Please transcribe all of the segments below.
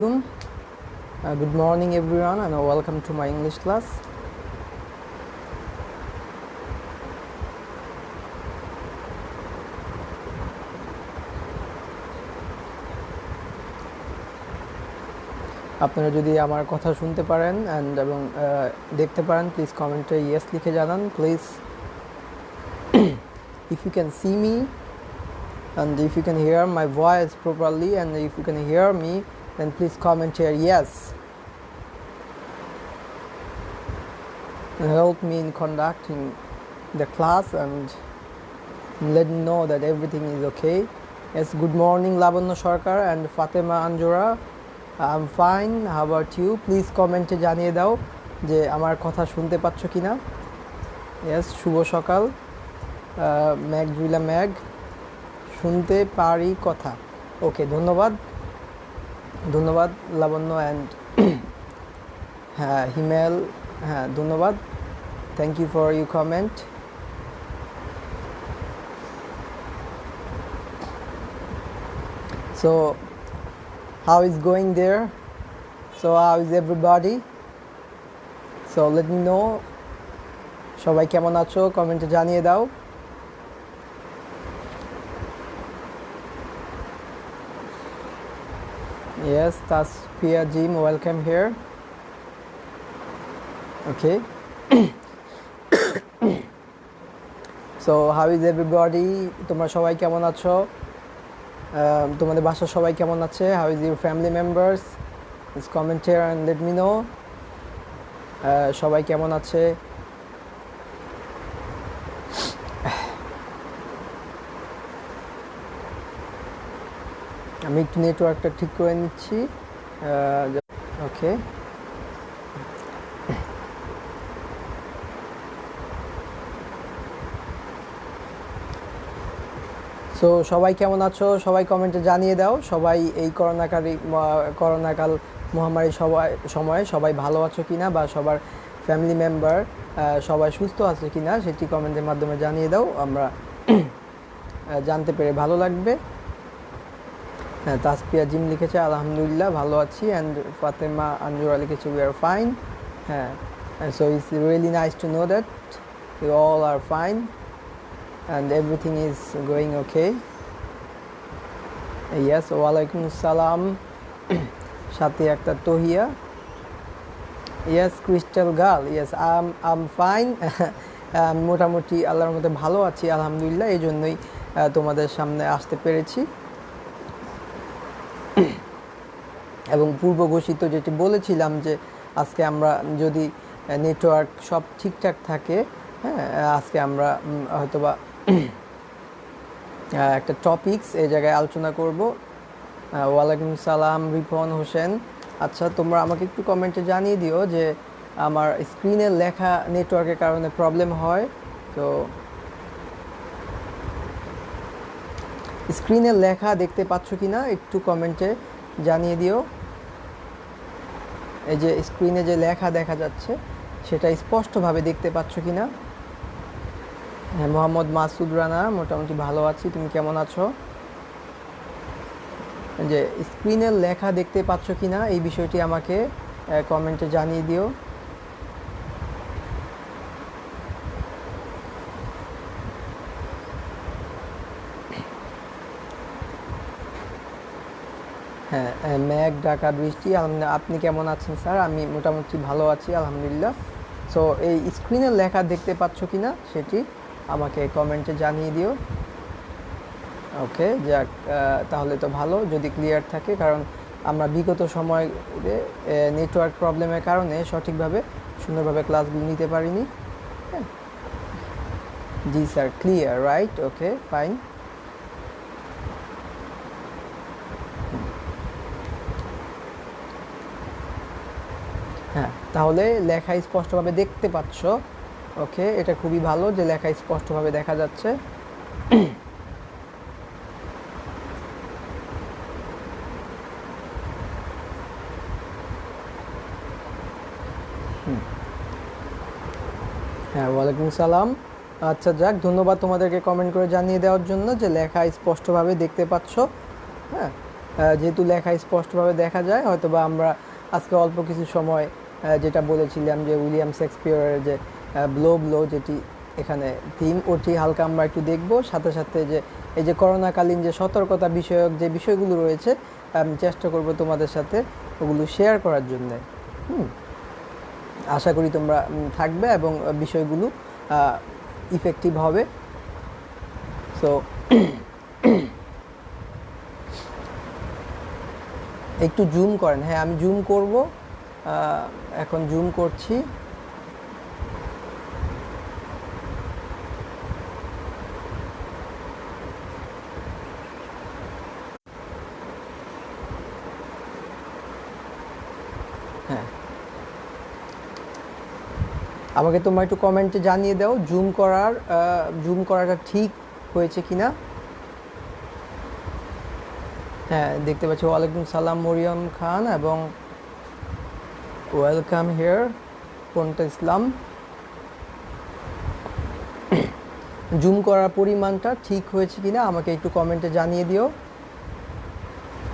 Good morning everyone and welcome to my English class. আপনারা যদি আমার কথা শুনতে পারেন এবং দেখতে পারেন প্লিজ কমেন্টে ইয়েস লিখে জানান please. If you can see me and if you can hear my voice properly and if you can hear me, then please comment here yes. Help me in conducting the class and let me know that everything is okay. Yes, good morning Lavanya Sarkar and Fatima Anjura. I'm fine. How about you? Please comment জানিয়ে দাও যে আমার কথা শুনতে পাচ্ছ কিনা. Yes, শুভ সকাল. ম্যাগ জুইলা ম্যাগ শুনতে পারি কথা. ওকে, ধন্যবাদ লাবণ্য অ্যান্ড হ্যাঁ হিমেল, হ্যাঁ ধন্যবাদ. Thank you for you comment. So how is going there? So how is everybody? So let me know. সবাই কেমন আছো কমেন্টে জানিয়ে দাও. Yes, Taspia Jim, welcome here. Okay. So how is everybody? তোমরা সবাই কেমন আছো? তোমাদের বাসার সবাই কেমন আছে? How is your family members? Please comment here and let me know. সবাই কেমন আছে? আমি একটু নেটওয়ার্কটা ঠিক করে নিচ্ছি. ওকে, সো সবাই কেমন আছো? সবাই কমেন্টে জানিয়ে দাও. সবাই এই করোনাকাল মহামারী সময়ে সবাই ভালো আছো কিনা বা সবার ফ্যামিলি মেম্বার সবাই সুস্থ আছে কিনা সেটি কমেন্টের মাধ্যমে জানিয়ে দাও. আমরা জানতে পেরে ভালো লাগবে. হ্যাঁ, তাসপিয়া জিম লিখেছে আলহামদুলিল্লাহ ভালো আছি অ্যান্ড ফাতেমা আঞ্জুরা লিখেছে উই আর ফাইন. হ্যাঁ, so it's really nice to know that you all are fine and everything is going okay. Yes, walaikum assalam. সাথে একটা তহিয়া. Yes, crystal girl. Yes, I'm fine. মোটামুটি আল্লাহর মধ্যে ভালো আছি আলহামদুলিল্লাহ, এই জন্যই তোমাদের সামনে আসতে পেরেছি. এবং পূর্ব ঘোষিত যেটি বলেছিলাম যে আজকে আমরা যদি নেটওয়ার্ক সব ঠিকঠাক থাকে, হ্যাঁ আজকে আমরা হয়তোবা একটা টপিকস এই জায়গায় আলোচনা করব. ওয়ালাইকুম সালাম রিপন হোসেন. আচ্ছা, তোমরা আমাকে একটু কমেন্টে জানিয়ে দিও যে আমার স্ক্রিনে লেখা নেটওয়ার্কের কারণে প্রবলেম হয়. তো স্ক্রিনে লেখা দেখতে পাচ্ছ কিনা একটু কমেন্টে জানিয়ে দিও. এই যে স্ক্রিনে যে লেখা দেখা যাচ্ছে সেটা স্পষ্টভাবে দেখতে পাচ্ছ কিনা. হ্যাঁ, মোহাম্মদ মাসুদ রানা মোটামুটি ভালো আছি, তুমি কেমন আছো? যে স্ক্রিনের লেখা দেখতে পাচ্ছ কিনা এই বিষয়টি আমাকে কমেন্টে জানিয়ে দিও. হ্যাঁ, ম্যাগ ঢাকা বৃষ্টি. আপনি কেমন আছেন স্যার? আমি মোটামুটি ভালো আছি আলহামদুলিল্লাহ. সো এই স্ক্রিনের লেখা দেখতে পাচ্ছ কিনা সেটি আমাকে কমেন্টে জানিয়ে দিও. ওকে, যাক তাহলে তো ভালো যদি ক্লিয়ার থাকে, কারণ আমরা বিগত সময়ে নেটওয়ার্ক প্রবলেমের কারণে সঠিকভাবে সুন্দরভাবে ক্লাসগুলো নিতে পারিনি. জি sir, clear, right, okay fine. হ্যাঁ, তাহলে লেখা স্পষ্টভাবে দেখতে পাচ্ছ. ওকে, এটা খুবই ভালো যে লেখা স্পষ্টভাবে দেখা যাচ্ছে. হ্যাঁ, ওয়ালাইকুম সালাম. আচ্ছা যাক, ধন্যবাদ তোমাদেরকে কমেন্ট করে জানিয়ে দেওয়ার জন্য যে লেখা স্পষ্টভাবে দেখতে পাচ্ছ. হ্যাঁ, যেহেতু লেখা স্পষ্টভাবে দেখা যায়, হয়তো বা আমরা আজকে অল্প কিছু সময় যেটা বলেছিলাম যে উইলিয়াম শেক্সপিয়রের যে ব্লো ব্লো যেটি এখানে থিম, ওটি হালকা আমরা একটু দেখব। সাথে সাথে যে এই যে করোনাকালীন যে সতর্কতা বিষয়ক যে বিষয়গুলো রয়েছে, আমি চেষ্টা করব তোমাদের সাথে ওগুলো শেয়ার করার জন্যে। আশা করি তোমরা থাকবে এবং বিষয়গুলো ইফেক্টিভ হবে। সো একটু জুম করেন। হ্যাঁ, আমি জুম করব, এখন জুম করছি। হ্যাঁ, আমাকে তোমরা একটু কমেন্টে জানিয়ে দাও জুম করাটা ঠিক হয়েছে কিনা। হ্যাঁ, দেখতে পাচ্ছি। ওয়ালাইকুম সালাম মরিয়ম খান এবং ওয়েলকাম হিয়ার পন্টা ইসলাম। জুম করার পরিমাণটা ঠিক হয়েছে কিনা আমাকে একটু কমেন্টে জানিয়ে দিও,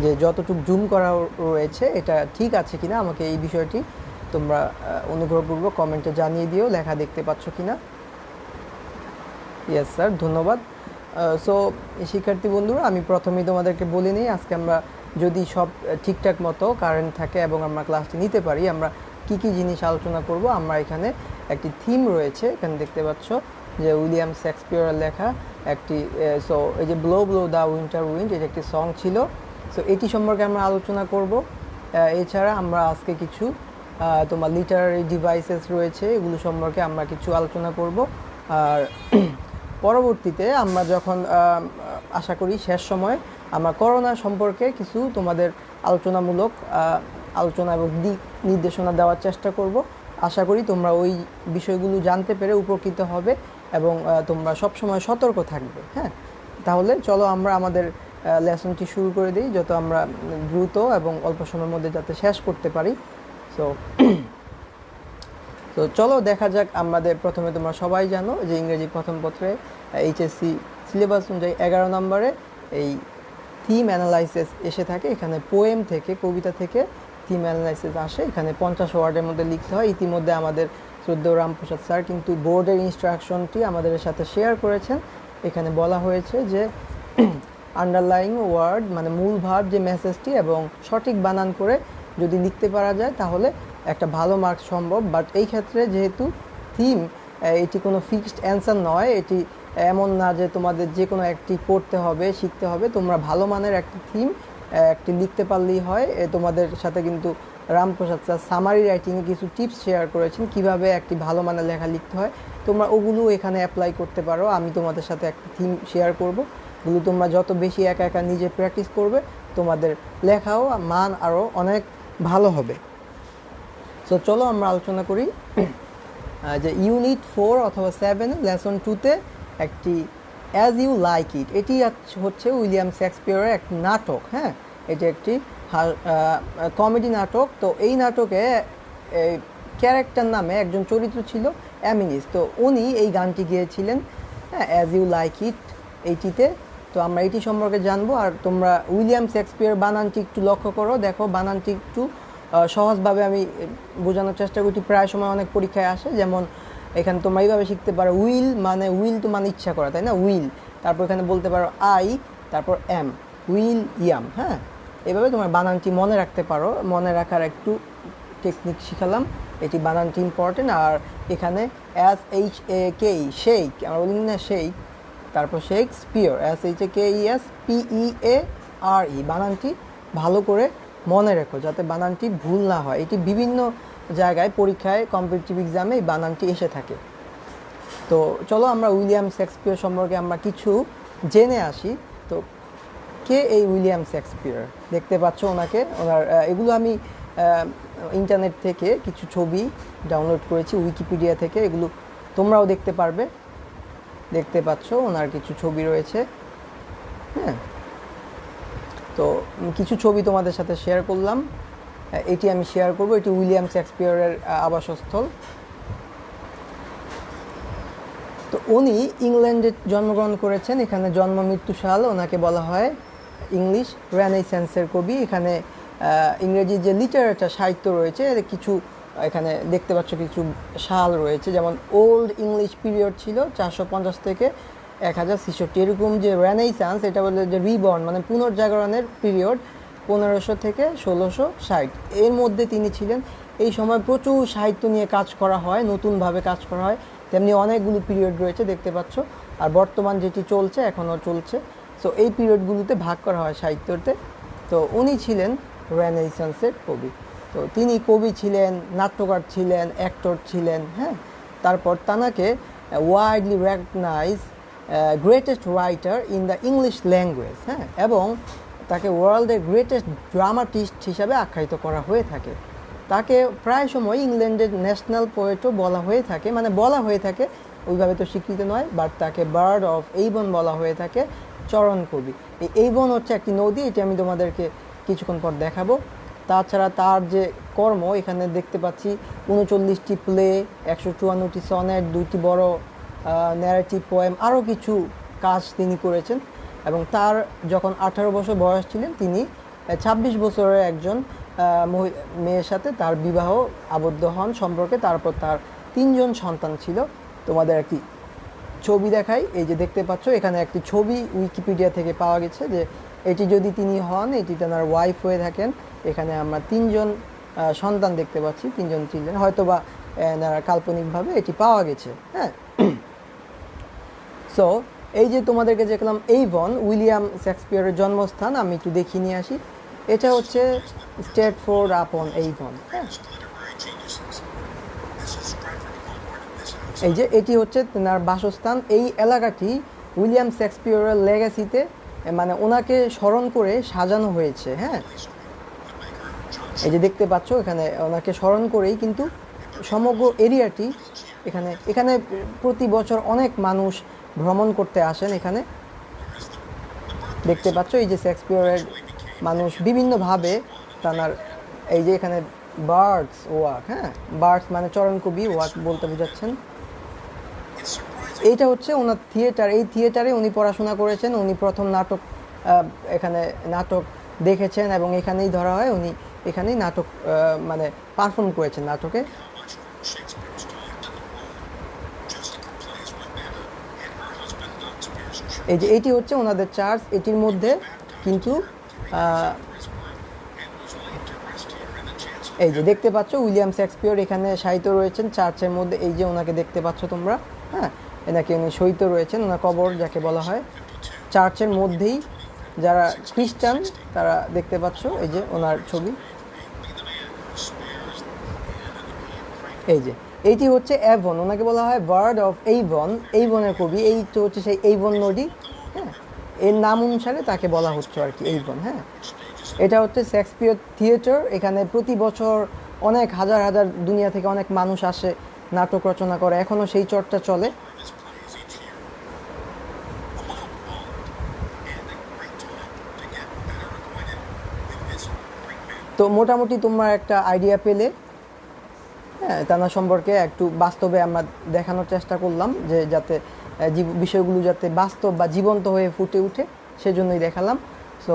যে যতটুকু জুম করা রয়েছে এটা ঠিক আছে কিনা। আমাকে এই বিষয়টি তোমরা অনুগ্রহপূর্বক কমেন্টে জানিয়ে দিও, লেখা দেখতে পাচ্ছ কিনা। ইয়েস স্যার, ধন্যবাদ। সো শিক্ষার্থী বন্ধুরা, আমি প্রথমেই তোমাদেরকে বলে নিই, আজকে আমরা যদি সব ঠিকঠাক মতো কারেন্ট থাকে এবং আমরা ক্লাসটি নিতে পারি, আমরা কি কি জিনিস আলোচনা করব। আমরা এখানে একটি থিম রয়েছে, এখানে দেখতে পাচ্ছ যে উইলিয়াম শেক্সপিয়রের লেখা একটি, সো এই যে blow blow the winter wind, এটা একটি সং ছিল। সো এটি সম্পর্কে আমরা আলোচনা করব। এছাড়া আমরা আজকে কিছু তোমার লিটারারি ডিভাইসেস রয়েছে, এগুলো সম্পর্কে আমরা কিছু আলোচনা করব। আর পরবর্তীতে আমরা যখন আশা করি শেষ সময় আমরা করোনা সম্পর্কে কিছু তোমাদের আলোচনামূলক আলোচনা এবং দিক নির্দেশনা দেওয়ার চেষ্টা করব। আশা করি তোমরা ওই বিষয়গুলো জানতে পেরে উপকৃত হবে এবং তোমরা সবসময় সতর্ক থাকবে। হ্যাঁ, তাহলে চলো আমরা আমাদের লেসনটি শুরু করে দিই, যত আমরা দ্রুত এবং অল্প সময়ের মধ্যে যাতে শেষ করতে পারি। সো তো চলো দেখা যাক। আমাদের প্রথমে তোমরা সবাই জানো যে ইংরেজি প্রথম পত্রে এইচএসসি সিলেবাস অনুযায়ী 11 নম্বরে এই থিম অ্যানালাইসিস এসে থাকে। এখানে পোয়েম থেকে, কবিতা থেকে থিম অ্যানালাইসিস আসে। এখানে 50 ওয়ার্ডের মধ্যে লিখতে হয়। ইতিমধ্যে আমাদের শ্রদ্ধেয় রামপ্রসাদ স্যার কিন্তু বোর্ডের ইনস্ট্রাকশনটি আমাদের সাথে শেয়ার করেছেন। এখানে বলা হয়েছে যে আন্ডারলাইং ওয়ার্ড মানে মূল ভাব যে মেসেজটি এবং সঠিক বানান করে যদি লিখতে পারা যায় তাহলে একটা ভালো মার্কস সম্ভব। বাট এই ক্ষেত্রে যেহেতু থিম, এটি কোনো ফিক্সড অ্যান্সার নয়, এটি এমন না যে তোমাদের যে কোনো একটি পড়তে হবে, শিখতে হবে। তোমরা ভালো মানের একটি থিম একটি লিখতে পারলেই হয়। তোমাদের সাথে কিন্তু রামপ্রসাদ স্যার সামারি রাইটিংয়ে কিছু টিপস শেয়ার করেছেন কীভাবে একটি ভালো মানের লেখা লিখতে হয়। তোমরা ওগুলো এখানে অ্যাপ্লাই করতে পারো। আমি তোমাদের সাথে একটি থিম শেয়ার করব, ওগুলো তোমরা যত বেশি একা একা নিজে প্র্যাকটিস করবে তোমাদের লেখাও মান আরও অনেক ভালো হবে। সো চলো আমরা আলোচনা করি যে ইউনিট 4 অথবা 7 লেসন 2তে একটি অ্যাজ ইউ লাইক ইট, এটি হচ্ছে উইলিয়াম শেক্সপিয়রের একটি নাটক। হ্যাঁ, এটি একটি কমেডি নাটক। তো এই নাটকে ক্যারেক্টার নামে একজন চরিত্র ছিল অ্যামিনিস। তো উনি এই গানটি গেয়েছিলেন, হ্যাঁ, অ্যাজ ইউ লাইক ইট এইটিতে। তো আমরা এটি সম্পর্কে জানবো। আর তোমরা উইলিয়াম শেক্সপিয়র বানানটি একটু লক্ষ্য করো, দেখো বানানটি একটু সহজভাবে আমি বোঝানোর চেষ্টা করি। প্রায় সময় অনেক পরীক্ষায় আসে, যেমন এখানে তোমরা এইভাবে শিখতে পারো উইল মানে উইল তো মানে ইচ্ছা করা, তাই না, উইল। তারপর এখানে বলতে পারো আই, তারপর এম, উইল ইয়াম। হ্যাঁ, এভাবে তোমার বানানটি মনে রাখতে পারো। মনে রাখার একটু টেকনিক শিখালাম, এটি বানানটি ইম্পর্টেন্ট। আর এখানে SHAKE শেক, আমরা বলি না শেক, তারপর শেক্সপিয়র SHAKESPEARE, বানানটি ভালো করে মনে রেখো যাতে বানানটি ভুল না হয়। এটি বিভিন্ন জায়গায় পরীক্ষায় কম্পিটিটিভ এক্সামে এই বানানটি এসে থাকে। তো চলো আমরা উইলিয়াম শেক্সপিয়র সম্পর্কে আমরা কিছু জেনে আসি। তো কে এই উইলিয়াম শেক্সপিয়র? দেখতে পাচ্ছ ওনাকে, ওনার এগুলো আমি ইন্টারনেট থেকে কিছু ছবি ডাউনলোড করেছি, উইকিপিডিয়া থেকে। এগুলো তোমরাও দেখতে পারবে। দেখতে পাচ্ছ ওনার কিছু ছবি রয়েছে। হ্যাঁ, তো কিছু ছবি তোমাদের সাথে শেয়ার করলাম। এটি আমি শেয়ার করব, এটি উইলিয়াম শেক্সপিয়রের আবাসস্থল। তো উনি ইংল্যান্ডে জন্মগ্রহণ করেছেন। এখানে জন্ম মৃত্যু সাল ওনাকে বলা হয় ইংলিশ রেনেসান্সের কবি। এখানে ইংরেজি যে লিটারেচার সাহিত্য রয়েছে কিছু এখানে দেখতে পাচ্ছ কিছু সাল রয়েছে, যেমন ওল্ড ইংলিশ পিরিয়ড ছিল 450 থেকে 1066, এরকম যে রেনেসান্স এটা বলে যে রিবর্ন মানে পুনর্জাগরণের পিরিয়ড 1500 থেকে 1660, এর মধ্যে তিনি ছিলেন। এই সময় প্রচুর সাহিত্য নিয়ে কাজ করা হয়, নতুনভাবে কাজ করা হয়, তেমনি অনেকগুলো পিরিয়ড রয়েছে দেখতে পাচ্ছ। আর বর্তমান যেটি চলছে এখনও চলছে, সো এই পিরিয়ডগুলোতে ভাগ করা হয় সাহিত্যতে। তো উনি ছিলেন রেনেসান্সের কবি। তো তিনি কবি ছিলেন, নাট্যকার ছিলেন, অ্যাক্টর ছিলেন, হ্যাঁ। তারপর তানাকে widely recognise greatest writer in the English language, হ্যাঁ, এবং তাকে ওয়ার্ল্ডের গ্রেটেস্ট ড্রামাটিস্ট হিসাবে আখ্যায়িত করা হয়ে থাকে। তাকে প্রায় সময় ইংল্যান্ডের ন্যাশনাল পোয়েটও বলা হয়ে থাকে, মানে বলা হয়ে থাকে, ওইভাবে তো স্বীকৃত নয়, বাট তাকে বার্ড অফ এইবন বলা হয়ে থাকে, চরণ কবি। এই এইবন হচ্ছে একটি নদী, এটি আমি তোমাদেরকে কিছুক্ষণ পর দেখাবো। তাছাড়া তার যে কর্ম এখানে দেখতে পাচ্ছি 39টি প্লে, 154টি সনেট, 2টি বড় ন্যারেটিভ পোয়েম, আরও কিছু কাজ তিনি করেছেন। এবং তার যখন 18 বছর বয়স ছিলেন তিনি 26 বছরের একজন মেয়ের সাথে তার বিবাহ আবদ্ধ হন সম্পর্কে। তারপর তার 3 জন সন্তান ছিল। তোমাদের একটি ছবি দেখাই, এই যে দেখতে পাচ্ছ এখানে একটি ছবি উইকিপিডিয়া থেকে পাওয়া গেছে যে এটি যদি তিনি হন, এটি তার ওয়াইফ হয়ে থাকেন। এখানে আমরা 3 জন সন্তান দেখতে পাচ্ছি, 3 জন ছিলেন, হয়তো বা কাল্পনিকভাবে এটি পাওয়া গেছে, হ্যাঁ। সো এই যে তোমাদেরকে দেখলাম এইভন উইলিয়াম শেক্সপিয়ারের জন্মস্থান, আমি একটু দেখিয়ে নিয়ে আসি। এটা হচ্ছে স্ট্র্যাটফোর্ড আপন এইভন, হ্যাঁ। এই যে এটি হচ্ছে তার বাসস্থান। এই এলাকাটি উইলিয়াম শেক্সপিয়ারের লেগাসিতে মানে ওনাকে স্মরণ করে সাজানো হয়েছে, হ্যাঁ। এই যে দেখতে পাচ্ছ এখানে ওনাকে স্মরণ করেই কিন্তু সমগ্র এরিয়াটি এখানে এখানে প্রতি বছর অনেক মানুষ ভ্রমণ করতে আসেন। এখানে দেখতে পাচ্ছ এই যে শেক্সপিয়ারের মানুষ বিভিন্নভাবে তার এই যে এখানে বার্ডস ওয়াক, হ্যাঁ, বার্ডস মানে চরণ কবি, ওয়াক বলতে বোঝাচ্ছেন। এইটা হচ্ছে ওনার থিয়েটার, এই থিয়েটারে উনি পড়াশোনা করেছেন, উনি প্রথম নাটক এখানে নাটক দেখেছেন এবং এখানেই ধরা হয় উনি এখানেই নাটক মানে পারফর্ম করেছেন নাটকে। এই যে এটি হচ্ছে ওনাদের চার্চ, এটির মধ্যে কিন্তু এই যে দেখতে পাচ্ছ উইলিয়াম শেক্সপিয়ার এখানে শায়িত রয়েছেন চার্চের মধ্যে। এই যে ওনাকে দেখতে পাচ্ছ তোমরা, হ্যাঁ, এনাকে উনি শয়িত রয়েছেন, ওনার কবর যাকে বলা হয় চার্চের মধ্যেই। যারা খ্রিস্টান তারা দেখতে পাচ্ছ এই যে ওনার ছবি। এই যে এইটি হচ্ছে অ্যাভন, ওনাকে বলা হয় বার্ড অফ এইভন, এইভনের কবি। এই তো হচ্ছে সেই এইভন নদী, হ্যাঁ, এর নাম অনুসারে তাকে বলা হচ্ছে আর কি এইভন, হ্যাঁ। এটা হচ্ছে শেক্সপিয়ার থিয়েটার, এখানে প্রতি বছর অনেক হাজার হাজার দুনিয়া থেকে অনেক মানুষ আসে, নাটক রচনা করে, এখনও সেই চর্চা চলে। তো মোটামুটি তোমরা একটা আইডিয়া পেলে, হ্যাঁ, তানা সম্পর্কে একটু বাস্তবে আমরা দেখানোর চেষ্টা করলাম যে যাতে বিষয়গুলো যাতে বাস্তব বা জীবন্ত হয়ে ফুটে উঠে, সেজন্যই দেখালাম। সো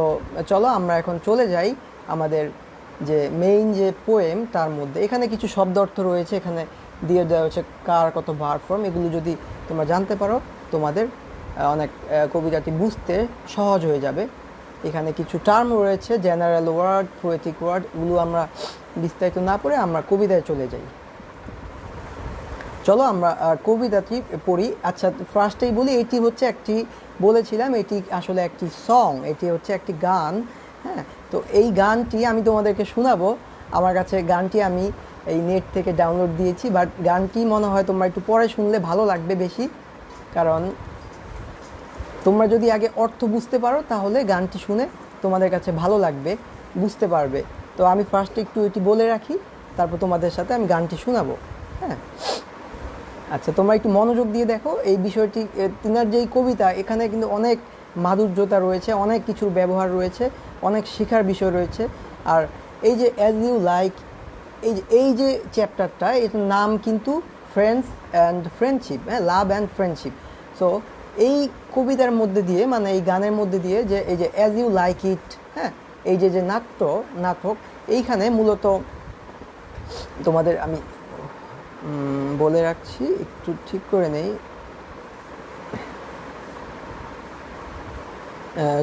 চলো আমরা এখন চলে যাই আমাদের যে মেইন যে পোয়েম তার মধ্যে। এখানে কিছু শব্দ অর্থ রয়েছে, এখানে দিয়ে দেওয়া হচ্ছে কার কত ভার ফর্ম, এগুলো যদি তোমরা জানতে পারো তোমাদের অনেক কবিতাটি বুঝতে সহজ হয়ে যাবে। এখানে কিছু টার্ম রয়েছে, জেনারেল ওয়ার্ড, পোয়েটিক ওয়ার্ড, এগুলো আমরা বিস্তারিত না পড়ে আমরা কবিতায় চলে যাই। চলো আমরা কবিতাটি পড়ি। আচ্ছা, ফার্স্টেই বলি এটি হচ্ছে একটি, বলেছিলাম এটি আসলে একটি সং, এটি হচ্ছে একটি গান, হ্যাঁ। তো এই গানটি আমি তোমাদেরকে শোনাবো। আমার কাছে গানটি আমি এই নেট থেকে ডাউনলোড দিয়েছি, বাট গানটি মনে হয় তোমরা একটু পরে শুনলে ভালো লাগবে বেশি, কারণ তোমরা যদি আগে অর্থ বুঝতে পারো তাহলে গানটি শুনে তোমাদের কাছে ভালো লাগবে, বুঝতে পারবে। তো আমি ফার্স্টে একটু এটি বলে রাখি, তারপর তোমাদের সাথে আমি গানটি শোনাবো, হ্যাঁ। আচ্ছা, তোমরা একটু মনোযোগ দিয়ে দেখো এই বিষয়টি। তিনার যেই কবিতা, এখানে কিন্তু অনেক মাধুর্যতা রয়েছে, অনেক কিছুর ব্যবহার রয়েছে, অনেক শেখার বিষয় রয়েছে। আর এই যে অ্যাজ ইউ লাইক, এই যে চ্যাপ্টারটা, এটার নাম কিন্তু ফ্রেন্ডস অ্যান্ড ফ্রেন্ডশিপ, হ্যাঁ, লাভ অ্যান্ড ফ্রেন্ডশিপ। সো এই কবিতার মধ্যে দিয়ে মানে এই গানের মধ্যে দিয়ে যে এই যে অ্যাজ ইউ লাইক ইট, হ্যাঁ, এই যে যে নাটক এইখানে মূলত তোমাদের আমি বলে রাখছি, একটু ঠিক করে নেই।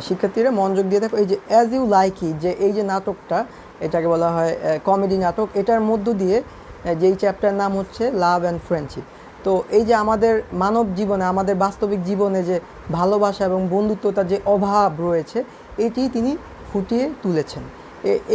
শিক্ষার্থীরা মনোযোগ দিয়ে দেখো, এই যে অ্যাজ ইউ লাইক ইট, যে এই যে নাটকটা, এটাকে বলা হয় কমেডি নাটক। এটার মধ্য দিয়ে যেই চ্যাপ্টার নাম হচ্ছে লাভ অ্যান্ড ফ্রেন্ডশিপ। তো এই যে আমাদের মানব জীবনে, আমাদের বাস্তবিক জীবনে যে ভালোবাসা এবং বন্ধুত্বতার যে অভাব রয়েছে, এটি তিনি ফুটিয়ে তুলেছেন।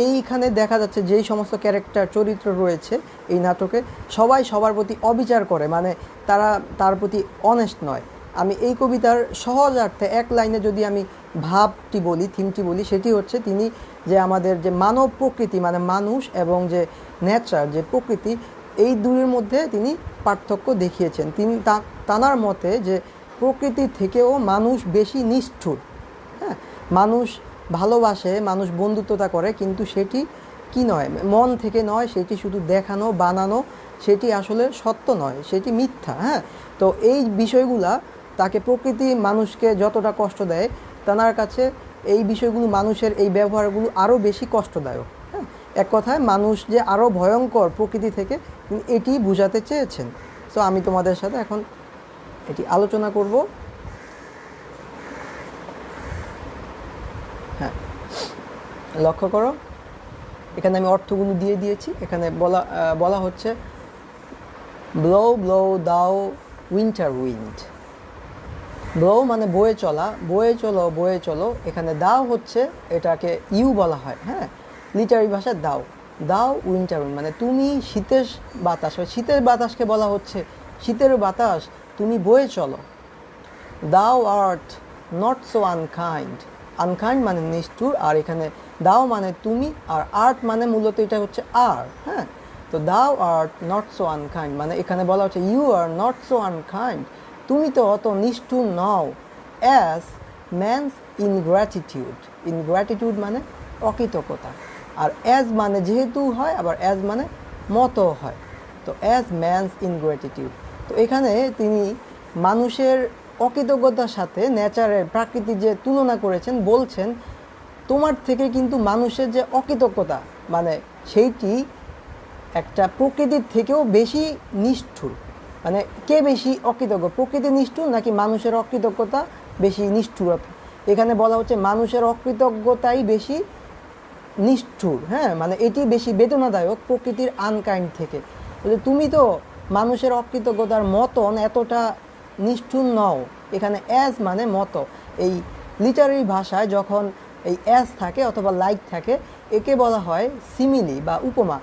এইখানে দেখা যাচ্ছে যেই সমস্ত ক্যারেক্টার চরিত্র রয়েছে এই নাটকে, সবাই সবার প্রতি অবিচার করে, মানে তারা তার প্রতি অনেস্ট নয়। আমি এই কবিতার সহজার্থে এক লাইনে যদি আমি ভাবটি বলি, থিমটি বলি, সেটি হচ্ছে তিনি যে আমাদের যে মানব প্রকৃতি মানে মানুষ এবং যে নেচার যে প্রকৃতি, এই দুইয়ের মধ্যে তিনি পার্থক্য দেখিয়েছেন। তিনি তানার মতে যে প্রকৃতি থেকেও মানুষ বেশি নিষ্ঠুর। হ্যাঁ, মানুষ ভালোবাসে, মানুষ বন্ধুত্বতা করে, কিন্তু সেটি কি নয়, মন থেকে নয়, সেটি শুধু দেখানো বানানো, সেটি আসলে সত্য নয়, সেটি মিথ্যা। হ্যাঁ, তো এই বিষয়গুলা তাকে প্রকৃতি মানুষকে যতটা কষ্ট দেয়, তার কাছে এই বিষয়গুলো, মানুষের এই ব্যবহারগুলো আরও বেশি কষ্টদায়ক। হ্যাঁ, এক কথায় মানুষ যে আরও ভয়ঙ্কর প্রকৃতি থেকে, এটি বোঝাতে চেয়েছেন। তো আমি তোমাদের সাথে এখন এটি আলোচনা করব। হ্যাঁ, লক্ষ্য করো, এখানে আমি অর্থগুলো দিয়ে দিয়েছি। এখানে বলা হচ্ছে ব্লো ব্লো দাও উইন্টার উইন্ড। ব্লো মানে বয়ে চলা, বয়ে চলো বয়ে চলো। এখানে দাও হচ্ছে, এটাকে ইউ বলা হয়। হ্যাঁ, লিটারি ভাষায় দাও, দাও উইন্টার উইন্ড মানে তুমি শীতের বাতাস। শীতের বাতাসকে বলা হচ্ছে শীতের বাতাস, তুমি বয়ে চলো। দাও art not so unkind, unkind মানে নিষ্ঠুর, আর এখানে দাও মানে তুমি, আর আর্ট মানে মূলত এটা হচ্ছে আর। হ্যাঁ, তো দাও আর্ট নট সো আনকাইন্ড মানে এখানে বলা হচ্ছে you are not so unkind, তুমি তো অত নিষ্ঠুর নও। অ্যাজ ম্যানস ইনগ্র্যাটিটিউড, ইনগ্র্যাটিটিউড মানে অকৃতজ্ঞতা, আর অ্যাজ মানে যেহেতু হয়, আবার অ্যাজ মানে মতো হয়। তো অ্যাজ ম্যানস ইনগ্র্যাটিটিউড, তো এখানে তিনি মানুষের অকৃতজ্ঞতার সাথে নেচারের, প্রাকৃতিক যে তুলনা করেছেন, বলছেন তোমার থেকে কিন্তু মানুষের যে অকৃতজ্ঞতা মানে সেইটি একটা প্রকৃতির থেকেও বেশি নিষ্ঠুর। মানে কে বেশি অকৃতজ্ঞ, প্রকৃতি নিষ্ঠুর নাকি মানুষের অকৃতজ্ঞতা বেশি নিষ্ঠুরতা? এখানে বলা হচ্ছে মানুষের অকৃতজ্ঞতাই বেশি নিষ্ঠুর। হ্যাঁ, মানে এটি বেশি বেদনাদায়ক প্রকৃতির আনকাইন্ড থেকে। তুমি তো মানুষের অকৃতজ্ঞতার মতন এতটা নিষ্ঠুর নও। এখানে অ্যাজ মানে মতো, এই লিটারি ভাষায় যখন এই অ্যাজ থাকে অথবা লাইক থাকে, একে বলা হয় সিমিলি বা উপমা।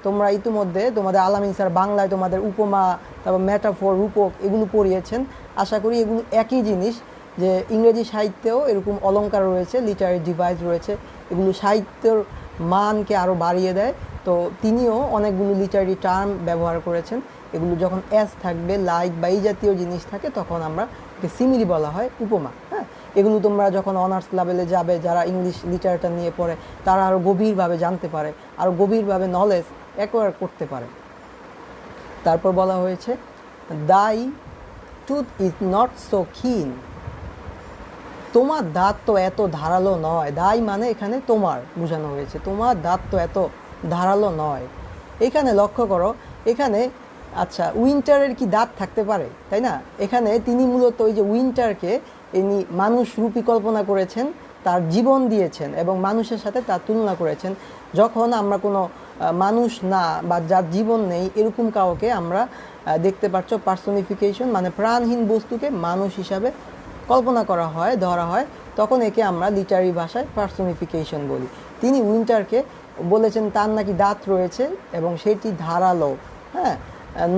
তোমরা ইতিমধ্যে তোমাদের আলামিন স্যার বাংলায় তোমাদের উপমা, তারপর মেটাফোর, রূপক এগুলো পড়িয়েছেন। আশা করি এগুলো একই জিনিস, যে ইংরেজি সাহিত্যেও এরকম অলংকার রয়েছে, লিটারি ডিভাইস রয়েছে, এগুলো সাহিত্যের মানকে আরও বাড়িয়ে দেয়। তো তিনিও অনেকগুলো লিটারি টার্ম ব্যবহার করেছেন। এগুলো যখন অ্যাজ থাকবে, লাইক বা এই জাতীয় জিনিস থাকে, তখন আমরা সিমিলি বলা হয় উপমা। হ্যাঁ, এগুলো তোমরা যখন অনার্স লেভেলে যাবে, যারা ইংলিশ লিটারেচার নিয়ে পড়ে, তারা আরও গভীরভাবে জানতে পারে, আরও গভীরভাবে নলেজ অ্যাকোয়ার করতে পারে। তারপর বলা হয়েছে দাই টুথ ইজ নট সো কিন, তোমার দাঁত তো এত ধারালো নয়। দাই মানে এখানে তোমার বোঝানো হয়েছে, তোমার দাঁত তো এত ধারালো নয়। এখানে লক্ষ্য করো, এখানে আচ্ছা উইন্টারের কি দাঁত থাকতে পারে, তাই না? এখানে তিনি মূলত ওই যে উইন্টারকে ইনি মানুষ রূপী কল্পনা করেছেন, তার জীবন দিয়েছেন এবং মানুষের সাথে তার তুলনা করেছেন। যখন আমরা কোনো মানুষ না বা যার জীবন নেই এরকম কাউকে আমরা দেখতে পাচ্ছ পার্সোনিফিকেশন মানে প্রাণহীন বস্তুকে মানুষ হিসাবে কল্পনা করা হয়, ধরা হয়, তখন একে আমরা লিটারি ভাষায় পার্সোনিফিকেশন বলি। তিনি উইন্টারকে বলেছেন তার নাকি দাঁত রয়েছে এবং সেটি ধারালো, হ্যাঁ,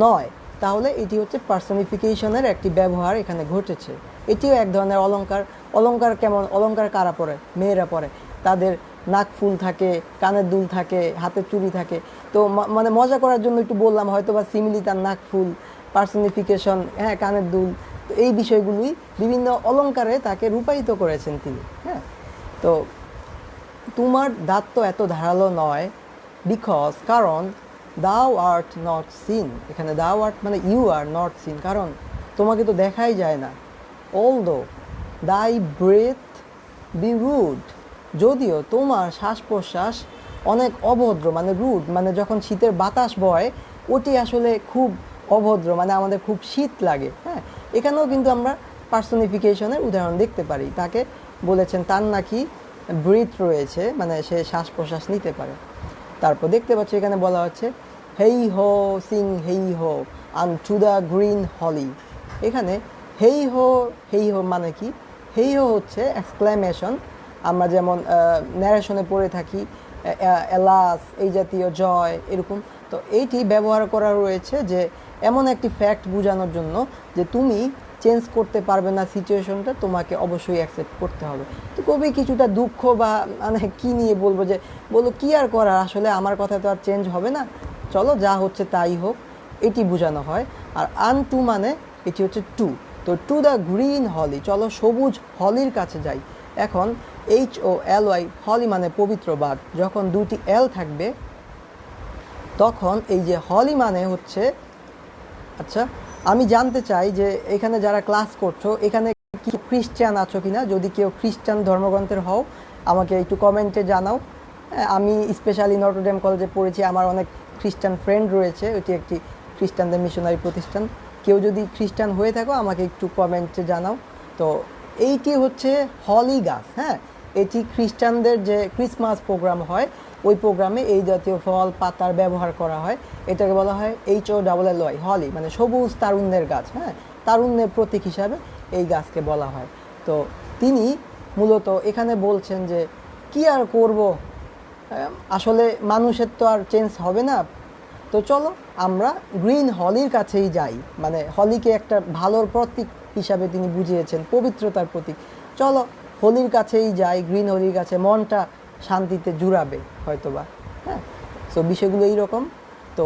নয়। তাহলে এটি হচ্ছে পার্সোনিফিকেশনের একটি ব্যবহার এখানে ঘটেছে। এটিও এক ধরনের অলংকার। অলংকার কেমন? অলংকার কারা পরে? মেয়েরা পরে। তাদের নাক ফুল থাকে, কানের দুল থাকে, হাতের চুড়ি থাকে। তো মানে মজা করার জন্য একটু বললাম, হয়তো বা সিমিলি তার নাক ফুল, পার্সোনিফিকেশন, হ্যাঁ, কানের দুল, তো এই বিষয়গুলোই বিভিন্ন অলংকারে তাকে রূপায়িত করেছেন তিনি। হ্যাঁ, তো তোমার দাঁত তো এত ধারালো নয়, বিকজ কারণ দাও আর্ট নট সিন, এখানে দাও আর্ট মানে ইউ আর নট সিন, কারণ তোমাকে তো দেখাই যায় না। although thy breath be rude, যদিও তোমার শ্বাস প্রশ্বাস অনেক অভদ্র, মানে রুড, মানে যখন শীতের বাতাস বয় ওটি আসলে খুব অভদ্র, মানে আমাদের খুব শীত লাগে। হ্যাঁ, এখানেও কিন্তু আমরা পার্সনিফিকেশনের উদাহরণ দেখতে পারি। তাকে বলেছেন তার নাকি ব্রিথ রয়েছে, মানে সে শ্বাস প্রশ্বাস নিতে পারে। তারপর দেখতে পাচ্ছি এখানে বলা হচ্ছে হেই হো sing heigh ho unto the green হলি। এখানে হেই হো মানে কি? হেই হো হচ্ছে এক্সক্লামেশন, আমরা যেমন ন্যারেশনে পড়ে থাকি এলাস এই জাতীয় জয় এরকম। তো এইটি ব্যবহার করা রয়েছে যে এমন একটি ফ্যাক্ট বোঝানোর জন্য যে তুমি চেঞ্জ করতে পারবে না সিচুয়েশনটা, তোমাকে অবশ্যই অ্যাকসেপ্ট করতে হবে। তো কবি কিছুটা দুঃখ বা মানে কী নিয়ে বলবো, যে বলো কী আর করার, আসলে আমার কথা তো আর চেঞ্জ হবে না, চলো যা হচ্ছে তাই হোক, এটি বোঝানো হয়। আর আনটু মানে এটি হচ্ছে টু, তো টু দ্য গ্রিন হলি, চলো সবুজ হলির কাছে যাই। এখন HOLY হলি মানে পবিত্র বাদ, যখন দুটি এল থাকবে তখন এই যে হলি মানে হচ্ছে, আচ্ছা আমি জানতে চাই যে এখানে যারা ক্লাস করছো এখানে কি খ্রিস্টান আছো কিনা, যদি কেউ খ্রিস্টান ধর্মগ্রন্থের হও আমাকে একটু কমেন্টে জানাও। আমি স্পেশালি নটরডেম কলেজে পড়েছি, আমার অনেক খ্রিস্টান ফ্রেন্ড রয়েছে, এটি একটি খ্রিস্টানদের মিশনারি প্রতিষ্ঠান। কেউ যদি খ্রিস্টান হয়ে থাকো আমাকে একটু কমেন্টে জানাও। তো এইটি হচ্ছে হলি গাছ। হ্যাঁ, এটি খ্রিস্টানদের যে ক্রিসমাস প্রোগ্রাম হয় ওই প্রোগ্রামে এই জাতীয় ফল পাতার ব্যবহার করা হয়। এটাকে বলা হয় HOLLY হলি, মানে সবুজ তারুণ্যের গাছ। হ্যাঁ, তারুণ্যের প্রতীক হিসাবে এই গাছকে বলা হয়। তো তিনি মূলত এখানে বলছেন যে কি আর করব, আসলে মানুষের তো আর চেঞ্জ হবে না, তো চলো আমরা গ্রিন হলির কাছেই যাই। মানে হলিকে একটা ভালোর প্রতীক হিসাবে তিনি বুঝিয়েছেন, পবিত্রতার প্রতীক। চলো হোলির কাছেই যাই, গ্রিন হোলির কাছে, মনটা শান্তিতে জুড়াবে হয়তোবা। হ্যাঁ, সো বিষয়গুলো এইরকম। তো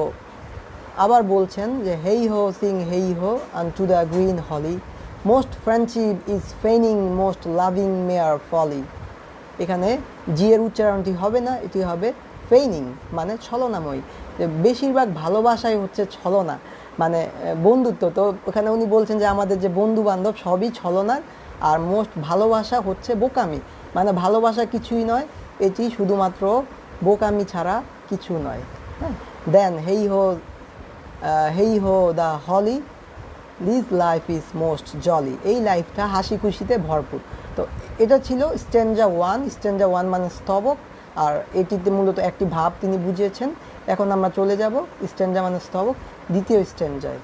আবার বলছেন যে হেই হো sing heigh ho unto the green holly, most friendship is feigning most loving mere folly. এখানে জি এর উচ্চারণটি হবে না, এটি হবে ফেইনিং, মানে ছলনাময়ী। যে বেশিরভাগ ভালোবাসাই হচ্ছে ছলনা, মানে বন্ধুত্ব। তো ওখানে উনি বলছেন যে আমাদের যে বন্ধু বান্ধব সবই ছলনার, আর মোস্ট ভালোবাসা হচ্ছে বোকামি, মানে ভালোবাসা কিছুই নয়, এটি শুধুমাত্র বোকামি ছাড়া কিছু নয়। হ্যাঁ, then heigh ho the holly this life is most jolly, এই লাইফটা হাসি খুশিতে ভরপুর। তো এটা ছিল স্ট্যাঞ্জা 1। স্ট্যাঞ্জা 1 মানে স্তবক, আর এটিতে মূলত একটি ভাব তিনি বুঝিয়েছেন। এখন আমরা চলে যাব স্ট্যাঞ্জা মানে স্তবক দ্বিতীয় স্ট্যাঞ্জায়।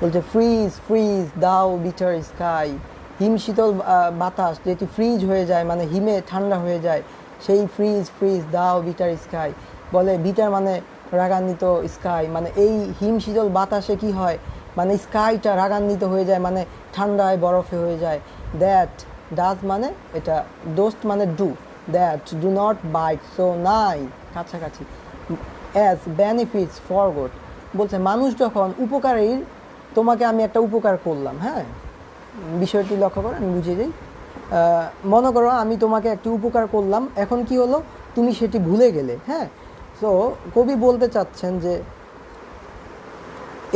বলছে ফ্রিজ ফ্রিজ দাও বিটার স্কাই, হিম শীতল বাতাস যেটি ফ্রিজ হয়ে যায়, মানে হিমে ঠান্ডা হয়ে যায়, সেই ফ্রিজ ফ্রিজ দাও বিটার স্কাই। বলে বিটার মানে রাগান্বিত, স্কাই মানে এই হিম শীতল বাতাসে কি হয়, মানে স্কাইটা রাগান্বিত হয়ে যায়, মানে ঠান্ডায় বরফে হয়ে যায়। দ্যাট ডাজ মানে এটা, দোস্ত মানে do, that do not byte so নাই, কাছাকাছি, অ্যাজ বেনিফিটস ফর গুড। বলছে মানুষ যখন উপকারীর, তোমাকে আমি একটা উপকার করলাম, হ্যাঁ বিষয়টি লক্ষ্য করে আমি বুঝিয়ে দিই। মনে করো আমি তোমাকে একটি উপকার করলাম, এখন কি হলো, তুমি সেটি ভুলে গেলে। হ্যাঁ, সো কবি বলতে চাচ্ছেন যে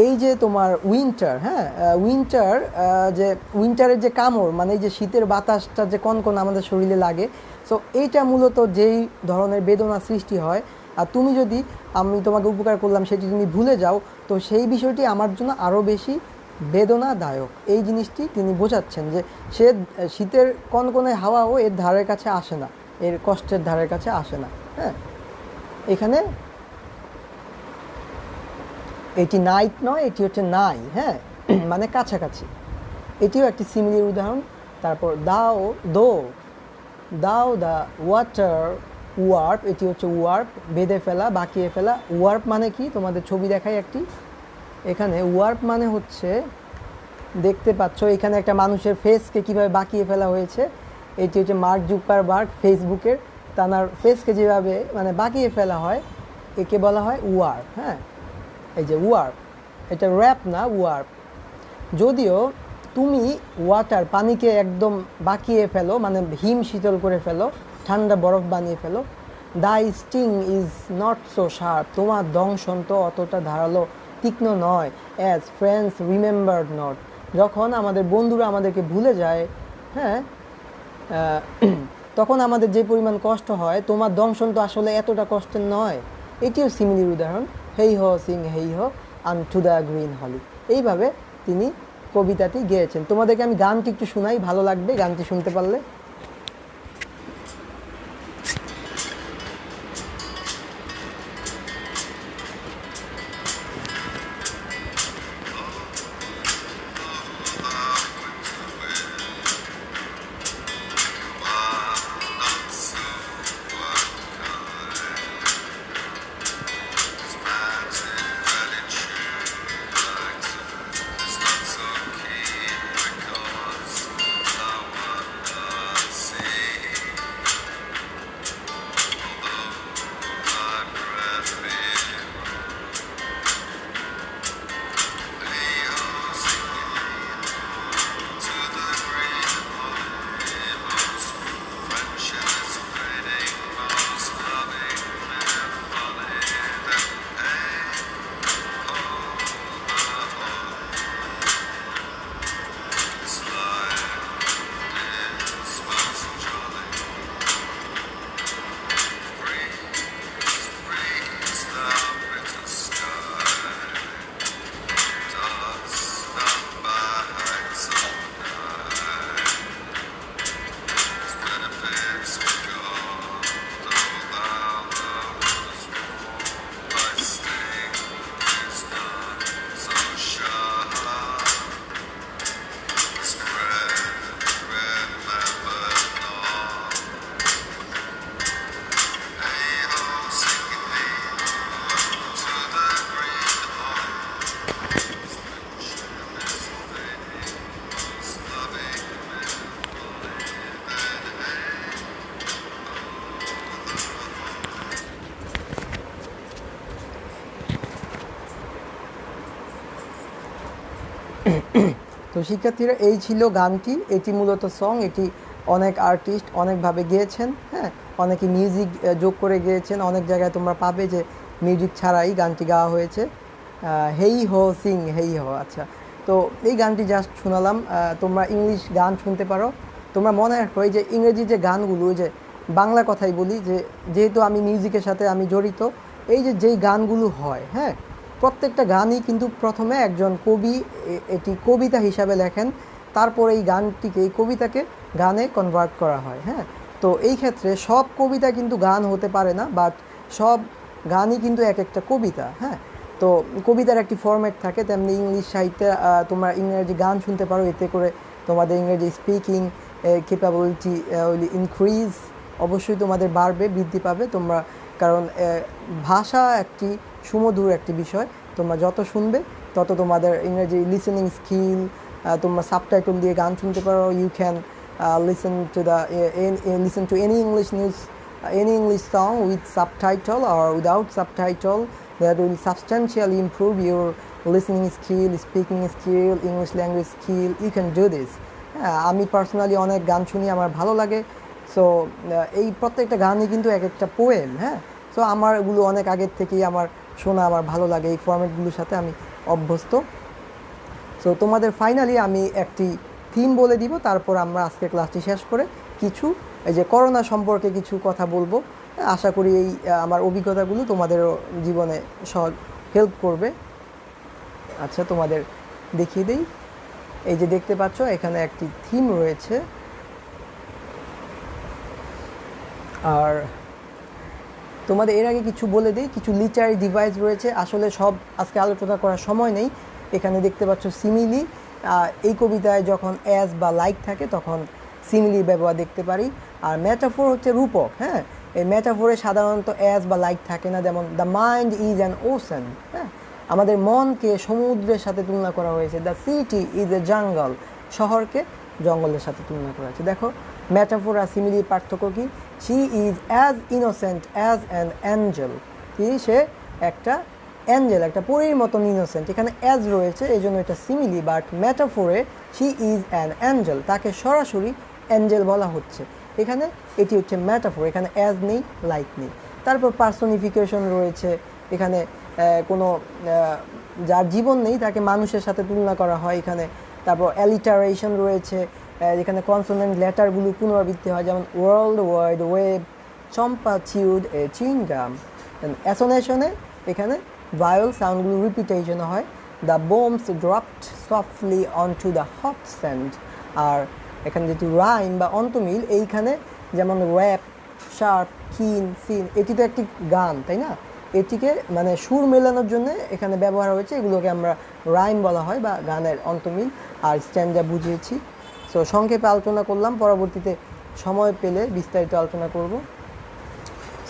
এই যে তোমার উইন্টার, হ্যাঁ উইন্টার, যে উইন্টারের যে কামড়, মানে এই যে শীতের বাতাসটা যে কনকন আমাদের শরীরে লাগে, সো এইটা মূলত যেই ধরনের বেদনা সৃষ্টি হয়, আর তুমি যদি আমি তোমাকে উপকার করলাম সেটি তুমি ভুলে যাও, তো সেই বিষয়টি আমার জন্য আরও বেশি বেদনাদায়ক। এই জিনিসটি তিনি বোঝাচ্ছেন যে সে শীতের কনকনে হাওয়াও এর ধারের কাছে আসে না, এর কষ্টের ধারের কাছে আসে না। হ্যাঁ, এখানে এটি নাইট নয়, এটি হচ্ছে নাই। হ্যাঁ, মানে কাছাকাছি, এটিও একটি সিমিলার উদাহরণ। তারপর দাও দাও দ্য ওয়াটার ওয়ার্প, এটি হচ্ছে ওয়ার্প, বেঁধে ফেলা, বাঁকিয়ে ফেলা। ওয়ার্প মানে কি, তোমাদের ছবি দেখাই একটি। এখানে ওয়ার্প মানে হচ্ছে, দেখতে পাচ্ছ এখানে একটা মানুষের ফেসকে কিভাবে বাঁকিয়ে ফেলা হয়েছে। এটি হচ্ছে মার্ক জুকারবার্গ ফেসবুকের, তার ফেসকে যেভাবে মানে বাঁকিয়ে ফেলা হয় একে বলা হয় ওয়ার্প। হ্যাঁ, এই যে ওয়ার্প, এটা র্যাপ না, ওয়ার্প। যদিও তুমি ওয়াটার পানিকে একদম বাঁকিয়ে ফেলো, মানে হিম শীতল করে ফেলো, ঠান্ডা বরফ বানিয়ে ফেলো। Thy sting is not so sharp, তোমার দংশন তো অতটা ধারালো তীক্ষ্ণ নয়। অ্যাজ ফ্রেন্ডস রিমেম্বার্ড নট, যখন আমাদের বন্ধুরা আমাদেরকে ভুলে যায়, হ্যাঁ, তখন আমাদের যে পরিমাণ কষ্ট হয়, তোমার দংশন তো আসলে এতটা কষ্টের নয়। এটিও সিমিলির উদাহরণ। হেই হো sing heigh ho unto the green হলি, এইভাবে তিনি কবিতাটি গেয়েছেন। তোমাদেরকে আমি গানটি একটু শোনাই, ভালো লাগবে গানটি শুনতে পারলে। তো শিক্ষার্থীরা, এই ছিল গানটি। এটি মূলত সং, এটি অনেক আর্টিস্ট অনেকভাবে গেয়েছেন, হ্যাঁ, অনেকে মিউজিক যোগ করে গেয়েছেন। অনেক জায়গায় তোমরা পাবে যে মিউজিক ছাড়াই গানটি গাওয়া হয়েছে। হেই হো সিং হেই হো। আচ্ছা, তো এই গানটি জাস্ট শোনালাম। তোমরা ইংলিশ গান শুনতে পারো। তোমরা মনে রাখো, এই যে ইংরেজি যে গানগুলো, যে বাংলা কথাই বলি, যে যেহেতু আমি মিউজিকের সাথে আমি জড়িত, এই যে যেই গানগুলো হয়, হ্যাঁ, প্রত্যেকটা গানই কিন্তু প্রথমে একজন কবি এটি কবিতা হিসাবে লেখেন, তারপরে এই গানটিকে, এই কবিতাকে গানে কনভার্ট করা হয়। হ্যাঁ, তো এই ক্ষেত্রে সব কবিতা কিন্তু গান হতে পারে না, বাট সব গানই কিন্তু এক একটা কবিতা। হ্যাঁ, তো কবিতার একটি ফরম্যাট থাকে, তেমনি ইংলিশ সাহিত্যে তোমরা ইংরেজি গান শুনতে পারো। এতে করে তোমাদের ইংরেজি স্পিকিং ক্যাপাবিলিটি ইনক্রিজ, অবশ্যই তোমাদের বাড়বে, বৃদ্ধি পাবে তোমরা। কারণ ভাষা একটি সুমধুর একটি বিষয়। তোমরা যত শুনবে তত তোমাদের ইংরেজি লিসেনিং স্কিল, তোমরা সাবটাইটেল দিয়ে গান শুনতে পারো। You can listen to any English news, any English song with subtitle or without subtitle. That will substantially improve your listening skill, speaking skill, English language skill. You can do this. আমি personally অনেক গান শুনি, আমার ভালো লাগে। So এই প্রত্যেকটা গানই কিন্তু এক একটা পোয়েম। হ্যাঁ, সো আমার এগুলো অনেক আগের থেকেই আমার শোনা, আমার ভালো লাগে। এই ফরম্যাটগুলোর সাথে আমি অভ্যস্ত। সো তোমাদের ফাইনালি আমি একটি থিম বলে দিব, তারপর আমরা আজকের ক্লাসটি শেষ করে কিছু এই যে করোনা সম্পর্কে কিছু কথা বলবো। আশা করি এই আমার অভিজ্ঞতাগুলো তোমাদের জীবনে সহজ হেল্প করবে। আচ্ছা, তোমাদের দেখিয়ে দিই। এই যে দেখতে পাচ্ছ, এখানে একটি থিম রয়েছে। আর তোমাদের এর আগে কিছু বলে দিই, কিছু লিটারি ডিভাইস রয়েছে। আসলে সব আজকে আলোচনা করার সময় নেই। এখানে দেখতে পাচ্ছ সিমিলি। এই কবিতায় যখন অ্যাজ বা লাইক থাকে তখন সিমিলি ব্যবহার দেখতে পারি। আর মেটাফোর হচ্ছে রূপক। হ্যাঁ, এই মেটাফোরে সাধারণত অ্যাজ বা লাইক থাকে না। যেমন the mind is an ocean. হ্যাঁ, আমাদের মনকে সমুদ্রের সাথে তুলনা করা হয়েছে। দ্য সিটি ইজ এ জঙ্গল, শহরকে জঙ্গলের সাথে তুলনা করা হয়েছে। দেখো মেটাফোর আর সিমিলির পার্থক্য কি? She is as innocent as an angel. সে একটা অ্যাঞ্জেল, একটা পরীর মতন ইনোসেন্ট। এখানে অ্যাজ রয়েছে, এই জন্য এটা সিমিলি। বাট মেটাফোরে শি ইজ অ্যান অ্যাঞ্জেল, তাকে সরাসরি অ্যাঞ্জেল বলা হচ্ছে। এখানে এটি হচ্ছে মেটাফোর, এখানে অ্যাজ নেই, লাইক নেই। তারপর পার্সনিফিকেশন রয়েছে। এখানে কোনো যার জীবন নেই তাকে মানুষের সাথে তুলনা করা হয়। এখানে তারপর অ্যালিটারেশন রয়েছে, যেখানে কনসোনেন্ট লেটারগুলো পুনরাবৃত্তি হয়, যেমন world wide web, Champa chewed a chewing gum. অ্যাসোনেশনে এখানে ভায়োল সাউন্ডগুলো রিপিটেশন হয়, the bombs dropped softly on to the hot sand. আর এখানে যেহেতু রাইম বা অন্তমিল, এইখানে যেমন র্যাপ, শার্প, কিন, সিন, এটি তো একটি গান, তাই না? এটিকে মানে সুর মেলানোর জন্য এখানে ব্যবহার হয়েছে, এগুলোকে আমরা রাইম বলা হয় বা গানের অন্তমিল। আর স্ট্যান্ডা বুঝিয়েছি। সো সংক্ষেপে আলোচনা করলাম, পরবর্তীতে সময় পেলে বিস্তারিত আলোচনা করব।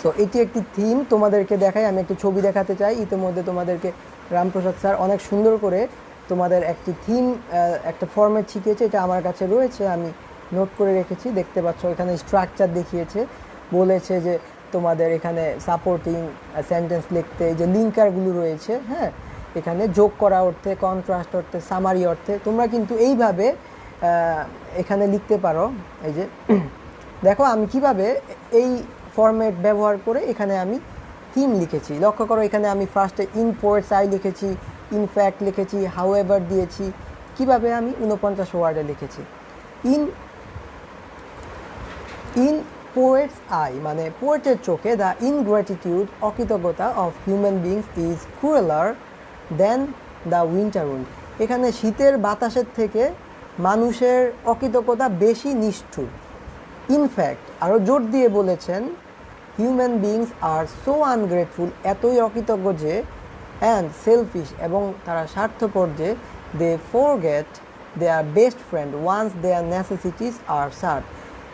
সো এটি একটি থিম, তোমাদেরকে দেখাই, আমি একটি ছবি দেখাতে চাই। ইতিমধ্যে তোমাদেরকে রামপ্রসাদ স্যার অনেক সুন্দর করে তোমাদের একটি থিম, একটা ফর্মেট শিখিয়েছে, এটা আমার কাছে রয়েছে, আমি নোট করে রেখেছি, দেখতে পাচ্ছ। এখানে স্ট্রাকচার দেখিয়েছে, বলেছে যে তোমাদের এখানে সাপোর্টিং সেন্টেন্স লিখতে যে লিঙ্কারগুলো রয়েছে, হ্যাঁ, এখানে যোগ করা অর্থে, কন্ট্রাস্ট অর্থে, সামারি অর্থে তোমরা কিন্তু এইভাবে এখানে লিখতে পারো। এই যে দেখো আমি কিভাবে এই ফরম্যাট ব্যবহার করে এখানে আমি থিম লিখেছি, লক্ষ্য করো। এখানে আমি ফার্স্টে ইন পোয়েটস আই লিখেছি, ইনফ্যাক্ট লিখেছি, হাউএভার দিয়েছি, কিভাবে আমি 49 ওয়ার্ডে লিখেছি। ইন ইন পোয়েটস আই মানে পোয়েটের চোখে, দ্য ইনগ্র্যাটিটিউড অকৃতজ্ঞতা of human beings is crueller than the winter wind. এখানে শীতের বাতাসের থেকে মানুষের অকৃতজ্ঞতা বেশি নিষ্ঠুর। ইনফ্যাক্ট আরও জোর দিয়ে বলেছেন, human beings are so ungrateful, এতই অকৃতজ্ঞ যে, অ্যান্ড সেলফিশ, এবং তারা স্বার্থপর যে, they forget their best friend once their necessities are serve.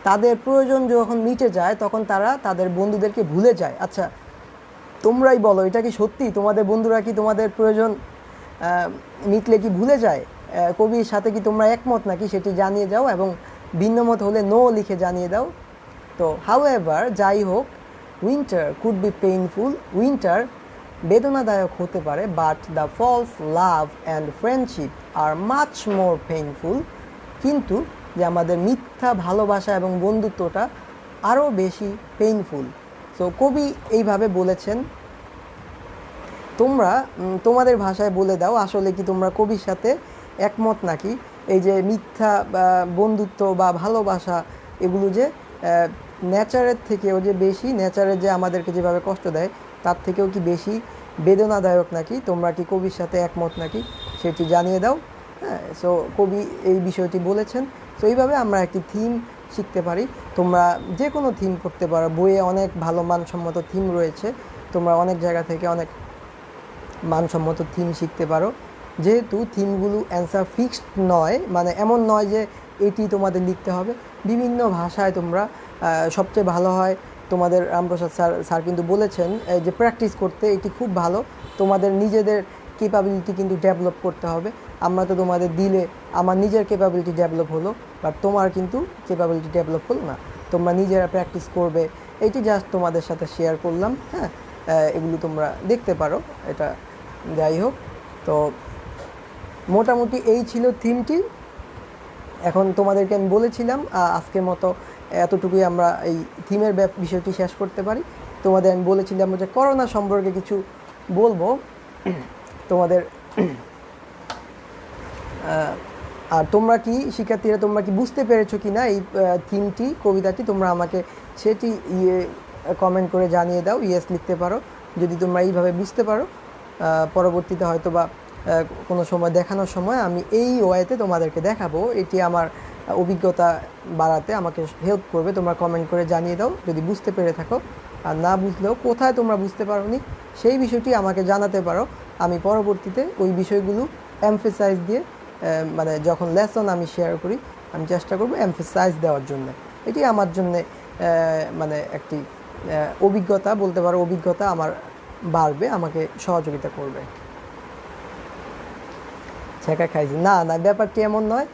তাদের প্রয়োজন যখন মিটে যায় তখন তারা তাদের বন্ধুদেরকে ভুলে যায়। আচ্ছা তোমরাই বলো, এটা কি সত্যি? তোমাদের বন্ধুরা কি তোমাদের প্রয়োজন মিটলে কি ভুলে যায়? কবির সাথে কি তোমরা একমত নাকি সেটি জানিয়ে যাও, এবং ভিন্নমত হলে নো লিখে জানিয়ে দাও। তো হাউএভার, যাই হোক, winter could be painful, winter বেদনাদায়ক হতে পারে, but the false love and friendship are much more painful, কিন্তু যে আমাদের মিথ্যা ভালোবাসা এবং বন্ধুত্বটা আরও বেশি পেইনফুল। সো কবি এইভাবে বলেছেন। তোমরা তোমাদের ভাষায় বলে দাও, আসলে কি তোমরা কবির সাথে একমত নাকি? এই যে মিথ্যা বন্ধুত্ব বা ভালোবাসা, এগুলো যে নেচারের থেকেও যে বেশি, নেচারের যে আমাদেরকে যেভাবে কষ্ট দেয় তার থেকেও কি বেশি বেদনাদায়ক নাকি? তোমরা কি কবির সাথে একমত নাকি সেটি জানিয়ে দাও। হ্যাঁ, সো কবি এই বিষয়টি বলেছেন। সো এইভাবে আমরা একটি থিম শিখতে পারি। তোমরা যে কোনো থিম করতে পারো, বইয়ে অনেক ভালো মানসম্মত থিম রয়েছে, তোমরা অনেক জায়গা থেকে অনেক মানসম্মত থিম শিখতে পারো। যেহেতু থিমগুলো অ্যান্সার ফিক্সড নয়, মানে এমন নয় যে এটি তোমাদের লিখতে হবে, বিভিন্ন ভাষায় তোমরা সবচেয়ে ভালো হয়। তোমাদের রামপ্রসাদ স্যার কিন্তু বলেছেন যে প্র্যাকটিস করতে, এটি খুব ভালো। তোমাদের নিজেদের ক্যাপাবিলিটি কিন্তু ডেভেলপ করতে হবে। আমরা তো তোমাদের দিলে আমার নিজের ক্যাপাবিলিটি ডেভেলপ হলো, বাট তোমার কিন্তু ক্যাপাবিলিটি ডেভেলপ হলো না। তোমরা নিজেরা প্র্যাকটিস করবে, এটি জাস্ট তোমাদের সাথে শেয়ার করলাম। হ্যাঁ, এগুলো তোমরা দেখতে পারো। এটা যাই হোক, তো মোটামুটি এই ছিল থিমটি। এখন তোমাদেরকে আমি বলেছিলাম আজকের মতো এতটুকুই আমরা এই থিমের বিষয়টি শেষ করতে পারি। তোমাদের আমি বলেছিলাম যে করোনা সম্পর্কে কিছু বলবো তোমাদের। আর তোমরা কি শিক্ষার্থীরা, তোমরা কি বুঝতে পেরেছো কি না এই থিমটি, কবিতাটি? তোমরা আমাকে সেটি কমেন্ট করে জানিয়ে দাও, ইয়েস লিখতে পারো যদি তোমরা এইভাবে বুঝতে পারো। পরবর্তীতে হয়তো বা কোনো সময় দেখানোর সময় আমি এই ওয়েতে তোমাদেরকে দেখাবো। এটি আমার অভিজ্ঞতা বাড়াতে আমাকে হেল্প করবে। তোমরা কমেন্ট করে জানিয়ে দাও যদি বুঝতে পেরে থাকো, আর না বুঝলেও কোথায় তোমরা বুঝতে পারোনি সেই বিষয়টি আমাকে জানাতে পারো। আমি পরবর্তীতে ওই বিষয়গুলো এমফেসাইজ দিয়ে, মানে যখন লেসন আমি শেয়ার করি আমি চেষ্টা করব এমফেসাইজ দেওয়ার জন্য। এটি আমার জন্যে মানে একটি অভিজ্ঞতা বলতে পারো, অভিজ্ঞতা আমার বাড়বে, আমাকে সহযোগিতা করবে। ছেঁকা খাইছি না, না, ব্যাপারটি এমন নয়।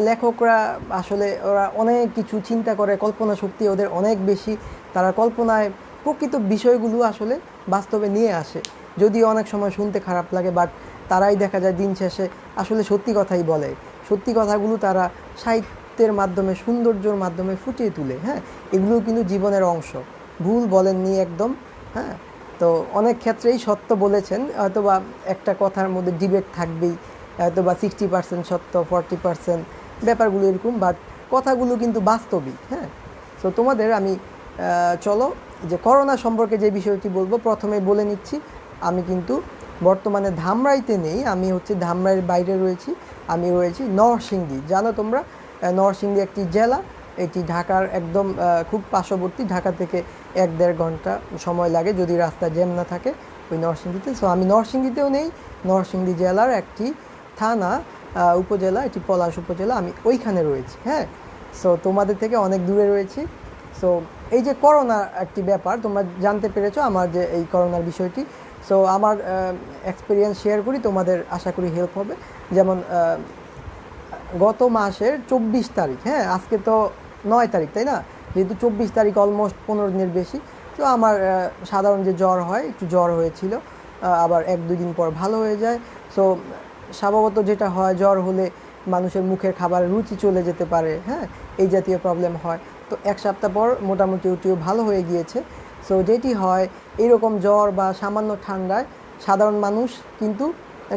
লেখকরা আসলে ওরা অনেক কিছু চিন্তা করে, কল্পনা শক্তি ওদের অনেক বেশি। তারা কল্পনায় প্রকৃত বিষয়গুলো আসলে বাস্তবে নিয়ে আসে, যদিও অনেক সময় শুনতে খারাপ লাগে, বাট তারাই দেখা যায় দিন শেষে আসলে সত্যি কথাই বলে। সত্যি কথাগুলো তারা সাহিত্যের মাধ্যমে, সৌন্দর্যের মাধ্যমে ফুটিয়ে তুলে। হ্যাঁ, এগুলো কিন্তু জীবনের অংশ, ভুল বলেননি একদম। হ্যাঁ, তো অনেক ক্ষেত্রেই সত্য বলেছেন, হয়তো বা একটা কথার মধ্যে ডিবেট থাকবেই, হয়তো বা 60% সত্য, 40% ব্যাপারগুলো এরকম, বাট কথাগুলো কিন্তু বাস্তবিক। হ্যাঁ, সো তোমাদের আমি চলো যে করোনা সম্পর্কে যে বিষয়টি বলবো প্রথমে বলে নিচ্ছি। আমি কিন্তু বর্তমানে ধামরাইতে নেই, আমি হচ্ছে ধামরাইয়ের বাইরে রয়েছি। আমি রয়েছি নরসিংদী। জানো তোমরা নরসিংদী একটি জেলা, এটি ঢাকার একদম খুব পার্শ্ববর্তী। ঢাকা থেকে 1-1.5 ঘন্টা সময় লাগে যদি রাস্তা জ্যাম না থাকে ওই নরসিংদীতে। সো আমি নরসিংদীতেও নেই, নরসিংদী জেলার একটি থানা উপজেলা, এটি পলাশ উপজেলা, আমি ওইখানে রয়েছি। হ্যাঁ, সো তোমাদের থেকে অনেক দূরে রয়েছি। সো এই যে করোনা একটি ব্যাপার তোমরা জানতে পেরেছো আমার যে এই করোনার বিষয়টি। সো আমার এক্সপিরিয়েন্স শেয়ার করি, তোমাদের আশা করি হেল্প হবে। যেমন গত মাসের 24 তারিখ, হ্যাঁ আজকে তো 9 তারিখ তাই না, যেহেতু 24 তারিখ অলমোস্ট 15 দিনের বেশি। তো আমার সাধারণ যে জ্বর হয়, একটু জ্বর হয়েছিল, আবার 1-2 দিন পর ভালো হয়ে যায়। সো স্বভাবত যেটা হয়, জ্বর হলে মানুষের মুখের খাবার রুচি চলে যেতে পারে, হ্যাঁ এই জাতীয় প্রবলেম হয়। তো 1 সপ্তাহ পর মোটামুটি ওটিও ভালো হয়ে গিয়েছে। সো যেটি হয়, এরকম জ্বর বা সামান্য ঠান্ডায় সাধারণ মানুষ কিন্তু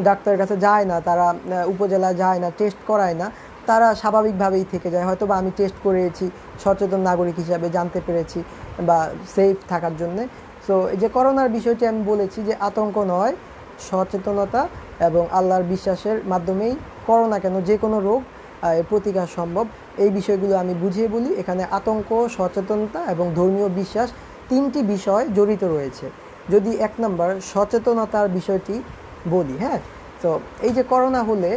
ডাক্তারের কাছে যায় না, তারা উপজেলায় যায় না, টেস্ট করায় না, তারা স্বাভাবিকভাবেই থেকে যায়। হয়তো বা আমি টেস্ট করেছি, সচেতন নাগরিক হিসাবে জানতে পেরেছি বা সেফ থাকার জন্যে। সো এই যে করোনার বিষয়টি আমি বলেছি যে আতঙ্ক নয়, সচেতনতা এবং আল্লাহর বিশ্বাসের মাধ্যমেই করোনা কেন যে কোনো রোগ এর প্রতিকার সম্ভব। এই বিষয়গুলো আমি বুঝিয়ে বলি। এখানে আতঙ্ক, সচেতনতা এবং ধর্মীয় বিশ্বাস 3টি বিষয় জড়িত রয়েছে। যদি 1 নম্বর সচেতনতার বিষয়টি বলি, হ্যাঁ তো এই যে করোনা হলে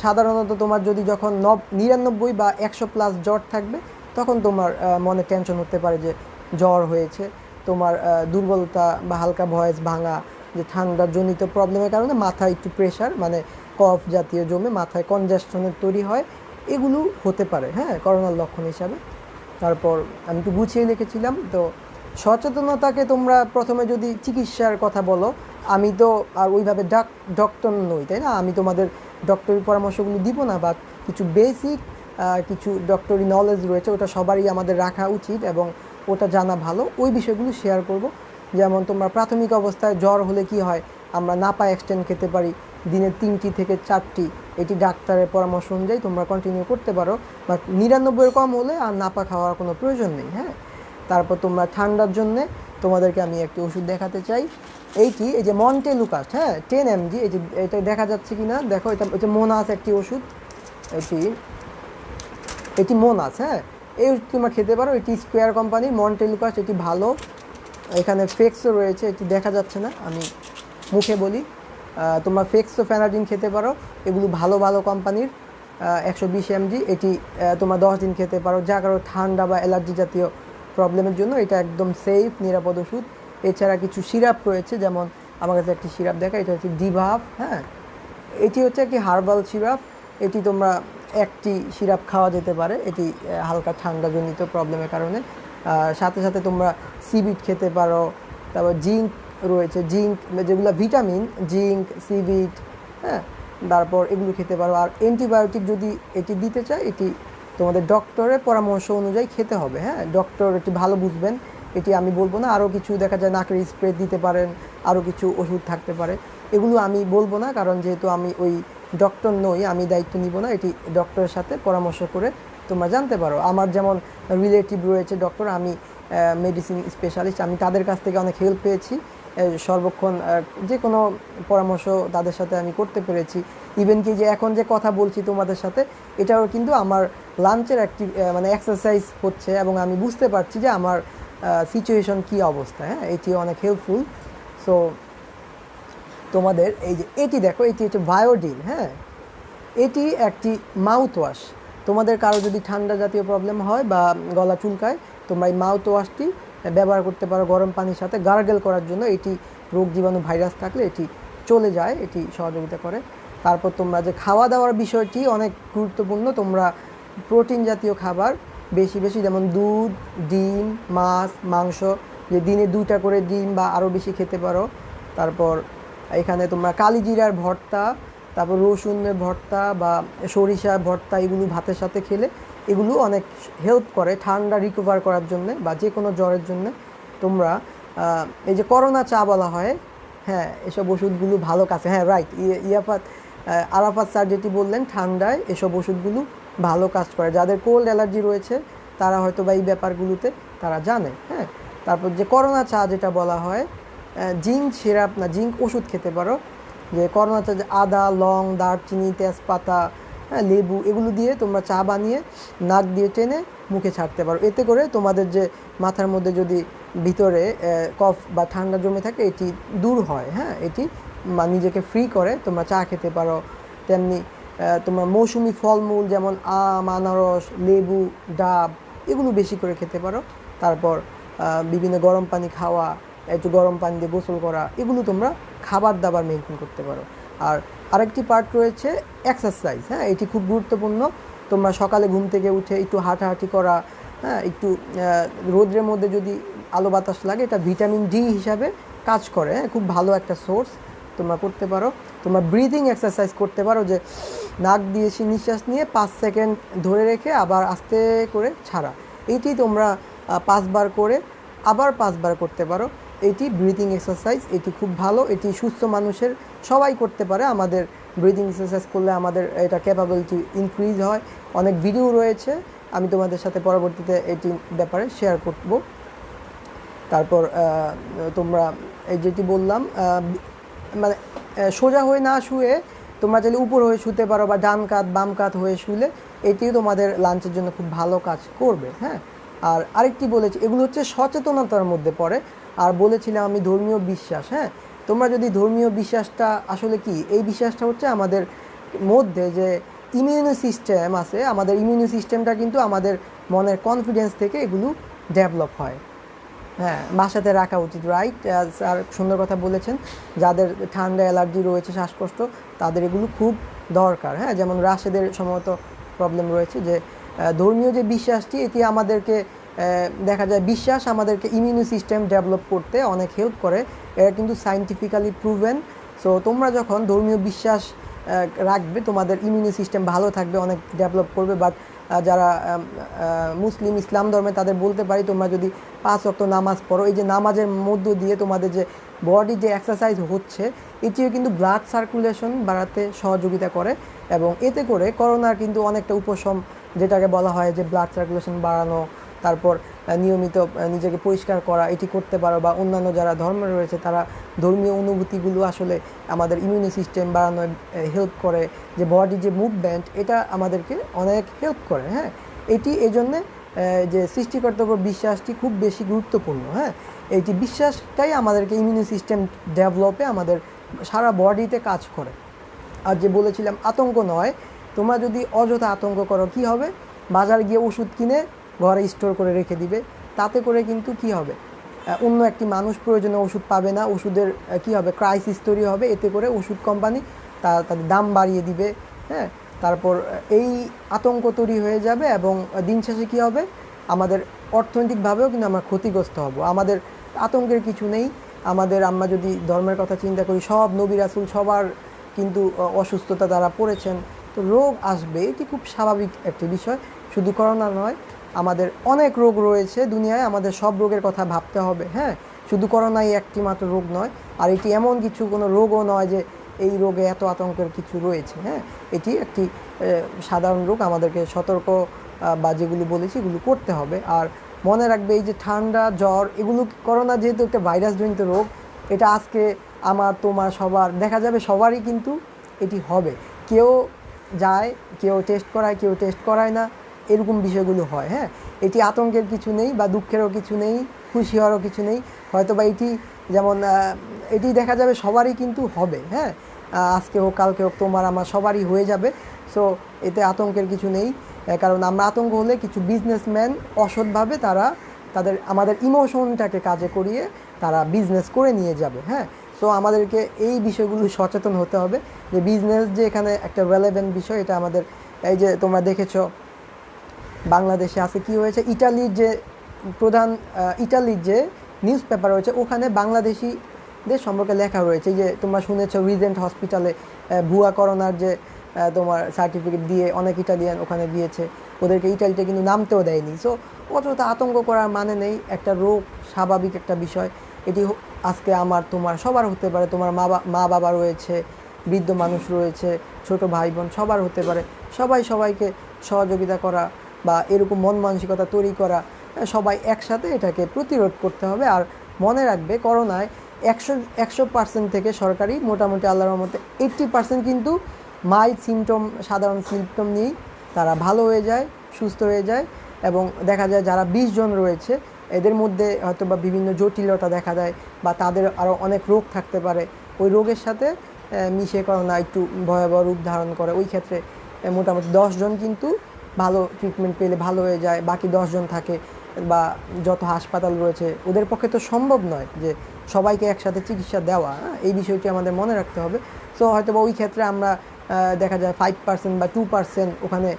সাধারণত তোমার যদি যখন 99 বা 100+ জ্বর থাকবে, তখন তোমার মনে টেনশন হতে পারে যে জ্বর হয়েছে, তোমার দুর্বলতা বা হালকা ভয়েস ভাঙা, যে ঠান্ডার জনিত প্রবলেমের কারণে মাথায় একটু প্রেশার মানে কফ জাতীয় জমে মাথায় কনজেশনের তৈরি হয়, এগুলো হতে পারে হ্যাঁ করোনার লক্ষণ হিসাবে। তারপর আমি একটু গুছিয়ে লিখেছিলাম। তো সচেতনতাকে তোমরা প্রথমে যদি চিকিৎসার কথা বলো, আমি তো আর ওইভাবে ডক্টর নই তাই না, আমি তোমাদের ডক্টরি পরামর্শগুলো দিব না, বা কিছু বেসিক কিছু ডক্টরি নলেজ রয়েছে, ওটা সবারই আমাদের রাখা উচিত এবং ওটা জানা ভালো। ওই বিষয়গুলো শেয়ার করব। যেমন তোমরা প্রাথমিক অবস্থায় জ্বর হলে কি হয়, আমরা নাপা এক্সটেন্ড খেতে পারি দিনে 3টি থেকে 4টি, এটি ডাক্তারের পরামর্শ অনুযায়ী তোমরা কন্টিনিউ করতে পারো। বা 99-এর কম হলে আর নাপা খাওয়ার কোনো প্রয়োজন নেই। হ্যাঁ, তারপর তোমরা ঠান্ডার জন্যে তোমাদেরকে আমি একটি ওষুধ দেখাতে চাই। এইটি এই যে মন্টেলুকাস্ট, হ্যাঁ 10 mg, এই যে এটা দেখা যাচ্ছে কি না দেখো, এটা মোনাস একটি ওষুধ, এটি মোনাস। হ্যাঁ, এই ওষুধ তোমরা খেতে পারো, এটি স্কোয়ার কোম্পানির মন্টেলুকাস্ট, এটি ভালো। এখানে ফেক্সও রয়েছে, এটি দেখা যাচ্ছে না, আমি মুখে বলি। তোমরা ফেক্সো ফ্যানাডিন খেতে পারো, এগুলো ভালো ভালো কোম্পানির। 120 mg, এটি তোমরা 10 দিন খেতে পারো, যা কারো ঠান্ডা বা অ্যালার্জি জাতীয় প্রবলেমের জন্য এটা একদম সেফ নিরাপদ ওষুধ। এছাড়া কিছু সিরাপ রয়েছে, যেমন আমার কাছে একটি সিরাপ দেখা, এটা হচ্ছে ডিভাফ। হ্যাঁ, এটি হচ্ছে একটি হার্বাল সিরাপ, এটি তোমরা একটি সিরাপ খাওয়া যেতে পারে, এটি হালকা ঠান্ডাজনিত প্রবলেমের কারণে। সাথে সাথে তোমরা সিবিট খেতে পারো। তারপর জিঙ্ক রয়েছে, জিঙ্ক যেগুলো ভিটামিন, জিঙ্ক, সিবিট, হ্যাঁ তারপর এগুলো খেতে পারো। আর অ্যান্টিবায়োটিক যদি এটি দিতে চায়, এটি তোমাদের ডক্টরের পরামর্শ অনুযায়ী খেতে হবে। হ্যাঁ, ডক্টর এটি ভালো বুঝবেন, এটি আমি বলবো না। আরও কিছু দেখা যায় নাকের স্প্রে দিতে পারেন, আরও কিছু ওষুধ থাকতে পারে, এগুলো আমি বলবো না, কারণ যেহেতু আমি ওই ডক্টর নই, আমি দায়িত্ব নিব না। এটি ডক্টরের সাথে পরামর্শ করে তোমরা জানতে পারো। আমার যেমন রিলেটিভ রয়েছে ডক্টর, আমি মেডিসিন স্পেশালিস্ট, আমি তাদের কাছ থেকে অনেক হেল্প পেয়েছি, সর্বক্ষণ যে কোনো পরামর্শ তাদের সাথে আমি করতে পেরেছি। ইভেন কি যে এখন যে কথা বলছি তোমাদের সাথে, এটাও কিন্তু আমার লাঞ্চের একটি মানে এক্সারসাইজ হচ্ছে, এবং আমি বুঝতে পারছি যে আমার সিচুয়েশন কী অবস্থা। হ্যাঁ, এটি অনেক হেল্পফুল। সো তোমাদের এই যে এটি দেখো, এটি হচ্ছে বায়োডিন। হ্যাঁ, এটি একটি মাউথ ওয়াশ। তোমাদের কারো যদি ঠান্ডা জাতীয় প্রবলেম হয় বা গলা চুলকায়, তোমরা এই মাউথ ওয়াশটি ব্যবহার করতে পারো গরম পানির সাথে গার্গেল করার জন্য। এটি রোগ জীবাণু ভাইরাস থাকলে এটি চলে যায়, এটি সহযোগিতা করে। তারপর তোমরা যে খাওয়া দাওয়ার বিষয়টি অনেক গুরুত্বপূর্ণ। তোমরা প্রোটিন জাতীয় খাবার বেশি বেশি, যেমন দুধ, ডিম, মাছ, মাংস, যে দিনে 2টা করে ডিম বা আরও বেশি খেতে পারো। তারপর এখানে তোমরা কালিজিরার ভর্তা, তারপর রসুনের ভর্তা বা সরিষার ভর্তা, এগুলো ভাতের সাথে খেলে এগুলো অনেক হেল্প করে ঠান্ডা রিকভার করার জন্য বা যে কোনো জ্বরের জন্য। তোমরা এই যে করোনা চা বলা হয়, হ্যাঁ এসব ওষুধগুলো ভালো কাছে। হ্যাঁ রাইট, ইয়াফাত আরাফাত স্যার যেটি বললেন ঠান্ডায় এসব ওষুধগুলো ভালো কাজ করে, যাদের কোল্ড অ্যালার্জি রয়েছে তারা হয়তো বা এই ব্যাপারগুলোতে তারা জানে। হ্যাঁ, তারপর যে করোনা চা যেটা বলা হয়, জিঙ্ক সিরাপ না জিঙ্ক ওষুধ খেতে পারো, যে করোনা চা, যে আদা, লং, দারচিনি, তেজপাতা, হ্যাঁ, লেবু, এগুলো দিয়ে তোমরা চা বানিয়ে নাক দিয়ে টেনে মুখে ছাড়তে পারো। এতে করে তোমাদের যে মাথার মধ্যে যদি ভিতরে কফ বা ঠান্ডা জমে থাকে এটি দূর হয়। হ্যাঁ, এটি নিজেকে ফ্রি করে। তোমরা চা খেতে পারো। তেমনি তোমরা মৌসুমি ফলমূল যেমন আম, আনারস, লেবু, ডাব, এগুলো বেশি করে খেতে পারো। তারপর বিভিন্ন গরম পানি খাওয়া, একটু গরম পানি দিয়ে গোসল করা, এগুলো তোমরা খাবার দাবার মেনটেন করতে পারো। আর আরেকটি পার্ট রয়েছে এক্সারসাইজ। হ্যাঁ, এটি খুব গুরুত্বপূর্ণ। তোমরা সকালে ঘুম থেকে উঠে একটু হাঁটাহাঁটি করা, হ্যাঁ, একটু রোদ্রের মধ্যে যদি আলো বাতাস লাগে, এটা ভিটামিন ডি হিসাবে কাজ করে। হ্যাঁ, খুব ভালো একটা সোর্স, তোমরা করতে পারো। তোমরা ব্রিদিং এক্সারসাইজ করতে পারো, যে নাক দিয়ে নিঃশ্বাস নিয়ে 5 সেকেন্ড ধরে রেখে আবার আস্তে করে ছাড়া। এইটি তোমরা 5 বার করে আবার 5 বার করতে পারো। এটি ব্রিদিং এক্সারসাইজ, এটি খুব ভালো। এটি সুস্থ মানুষের সবাই করতে পারে। আমাদের ব্রিদিং এক্সারসাইজ করলে আমাদের এটা ক্যাপাবিলিটি ইনক্রিজ হয়। অনেক ভিডিও রয়েছে, আমি তোমাদের সাথে পরবর্তীতে এটি ব্যাপারে শেয়ার করব। তারপর তোমরা এই যেটি বললাম, মানে সোজা হয়ে না শুয়ে তোমরা চাইলে উপর হয়ে শুতে পারো, বা ডান কাত বাম কাত হয়ে শুলে এটিও তোমাদের লাঞ্চের জন্য খুব ভালো কাজ করবে। হ্যাঁ, আর আরেকটি বলেছি, এগুলো হচ্ছে সচেতনতার মধ্যে পড়ে। আর বলেছিলাম আমি ধর্মীয় বিশ্বাস। হ্যাঁ, তোমরা যদি ধর্মীয় বিশ্বাসটা আসলে কি, এই বিশ্বাসটা হচ্ছে আমাদের মধ্যে যে ইমিউনি সিস্টেম আছে, আমাদের ইমিউনি সিস্টেমটা কিন্তু আমাদের মনের কনফিডেন্স থেকে এগুলো ডেভেলপ হয়। হ্যাঁ, বাসাতে রাখা উচিত, রাইট। আর সুন্দর কথা বলেছেন, যাদের ঠান্ডা অ্যালার্জি রয়েছে, শ্বাসকষ্ট, তাদের এগুলো খুব দরকার। হ্যাঁ, যেমন রাশেদের সম্ভবত প্রবলেম রয়েছে, যে ধর্মীয় যে বিশ্বাসটি, এটি আমাদেরকে দেখা যায় বিশ্বাস আমাদেরকে ইমিউনি সিস্টেম ডেভেলপ করতে অনেক হেল্প করে। এরা কিন্তু সায়েন্টিফিক্যালি প্রুভেন। সো তোমরা যখন ধর্মীয় বিশ্বাস রাখবে, তোমাদের ইমিউনি সিস্টেম ভালো থাকবে, অনেক ডেভেলপ করবে। বাট যারা মুসলিম, ইসলাম ধর্মে, তাদের বলতে পারি, তোমরা যদি 5 ওয়াক্ত নামাজ পড়ো, এই যে নামাজের মধ্য দিয়ে তোমাদের যে বডি যে এক্সারসাইজ হচ্ছে, এটিও কিন্তু ব্লাড সার্কুলেশন বাড়াতে সহযোগিতা করে। এবং এতে করে করোনার কিন্তু অনেকটা উপশম, যেটাকে বলা হয় যে ব্লাড সার্কুলেশন বাড়ানো, তারপর নিয়মিত নিজেকে পরিষ্কার করা, এটি করতে পারো। বা অন্যান্য যারা ধর্মে রয়েছে, তারা ধর্মীয় অনুভূতিগুলো আসলে আমাদের ইমিউনি সিস্টেম বাড়ানোয় হেল্প করে। যে বডি যে মুভমেন্ট, এটা আমাদেরকে অনেক হেল্প করে। হ্যাঁ, এটি এই জন্যে যে সৃষ্টিকর্তার উপর বিশ্বাসটি খুব বেশি গুরুত্বপূর্ণ। হ্যাঁ, এইটি বিশ্বাসটাই আমাদেরকে ইমিউনি সিস্টেম ডেভেলপে আমাদের সারা বডিতে কাজ করে। আর যে বলেছিলাম আতঙ্ক নয়, তোমরা যদি অযথা আতঙ্ক করো, কি হবে? বাজার গিয়ে ওষুধ কিনে ঘরে স্টোর করে রেখে দিবে। তাতে করে কিন্তু কি হবে, অন্য একটি মানুষ প্রয়োজনে ওষুধ পাবে না, ওষুধের কি হবে, ক্রাইসিস তৈরি হবে। এতে করে ওষুধ কোম্পানি তাদের দাম বাড়িয়ে দিবে। হ্যাঁ, তারপর এই আতঙ্ক তৈরি হয়ে যাবে, এবং দিন শেষে কী হবে, আমাদের অর্থনৈতিকভাবেও কিন্তু আমরা ক্ষতিগ্রস্ত হব। আমাদের আতঙ্কের কিছু নেই। আমরা যদি ধর্মের কথা চিন্তা করি, সব নবী রাসূল সবার কিন্তু অসুস্থতা দ্বারা পড়েছেন, তো রোগ আসবে, এটি খুব স্বাভাবিক একটি বিষয়। শুধু করোনা নয়, আমাদের অনেক রোগ রয়েছে দুনিয়ায়, আমাদের সব রোগের কথা ভাবতে হবে। হ্যাঁ, শুধু করোনাই একটি মাত্র রোগ নয়, আর এটি এমন কিছু কোনো রোগও নয় যে এই রোগে এত আতঙ্কের কিছু রয়েছে। হ্যাঁ, এটি একটি সাধারণ রোগ। আমাদেরকে সতর্ক বা যেগুলো বলেছি এগুলো করতে হবে। আর মনে রাখবে, এই যে ঠান্ডা, জ্বর, এগুলো করোনা যেহেতু একটা ভাইরাসজনিত রোগ, এটা আজকে আমার, তোমার, সবার দেখা যাবে, সবারই কিন্তু এটি হবে। কেউ যায়, কেউ টেস্ট করায়, কেউ টেস্ট করায় না, এরকম বিষয়গুলো হয়। হ্যাঁ, এটি আতঙ্কের কিছু নেই, বা দুঃখেরও কিছু নেই, খুশি হওয়ারও কিছু নেই। হয়তো বা এটি যেমন এটি দেখা যাবে সবারই কিন্তু হবে। হ্যাঁ, আজকে হোক, কালকে হোক, তোমার আমার সবারই হয়ে যাবে। সো এতে আতঙ্কের কিছু নেই। কারণ আমরা আতঙ্ক হলে কিছু বিজনেসম্যান অসৎভাবে আমাদের ইমোশনটাকে কাজে করিয়ে তারা বিজনেস করে নিয়ে যাবে। হ্যাঁ, সো আমাদেরকে এই বিষয়গুলো সচেতন হতে হবে, যে বিজনেস যে এখানে একটা রেলেভেন্ট বিষয়। এটা আমাদের, এই যে তোমরা দেখেছো বাংলাদেশে আছে কি হয়েছে, ইটালির যে নিউজ পেপার রয়েছে, ওখানে বাংলাদেশিদের সম্পর্কে লেখা রয়েছে। যে তোমরা শুনেছো রিজেন্ট হসপিটালে ভুয়া করোনার যে তোমার সার্টিফিকেট দিয়ে অনেক ইটালিয়ান ওখানে গিয়েছে, ওদেরকে ইটালিতে কিন্তু নামতেও দেয়নি। সো অযথা আতঙ্ক করার মানে নেই। একটা রোগ স্বাভাবিক একটা বিষয়। এটি আজকে আমার, তোমার, সবার হতে পারে। তোমার মা বাবা রয়েছে, বৃদ্ধ মানুষ রয়েছে, ছোট ভাই বোন সবার হতে পারে, সবাই সবাইকে সহযোগিতা করা বা এরকম মন মানসিকতা তৈরি করা, সবাই একসাথে এটাকে প্রতিরোধ করতে হবে। আর মনে রাখবে করোনায় 100% থেকে সরকারি মোটামুটি আল্লাহর রহমতে 80% কিন্তু মাইল্ড সিমটম, সাধারণ সিমটম নিয়েই তারা ভালো হয়ে যায়, সুস্থ হয়ে যায়। এবং দেখা যায় যারা 20 জন রয়েছে এদের মধ্যে হয়তো বা বিভিন্ন জটিলতা দেখা দেয় বা তাদের আরও অনেক রোগ থাকতে পারে, ওই রোগের সাথে মিশে করোনা একটু ভয়াবহ রূপ ধারণ করে। ওই ক্ষেত্রে মোটামুটি 10 জন কিন্তু ভালো ট্রিটমেন্ট পেলে ভালো হয়ে যায়, বাকি 10 জন থাকে বা যত হাসপাতাল রয়েছে ওদের পক্ষে তো সম্ভব নয় যে সবাইকে একসাথে চিকিৎসা দেওয়া। এই বিষয়টি আমাদের মনে রাখতে হবে। সো হয়তো বা ওই ক্ষেত্রে আমরা দেখা যায় 5% বা 2% ওখানে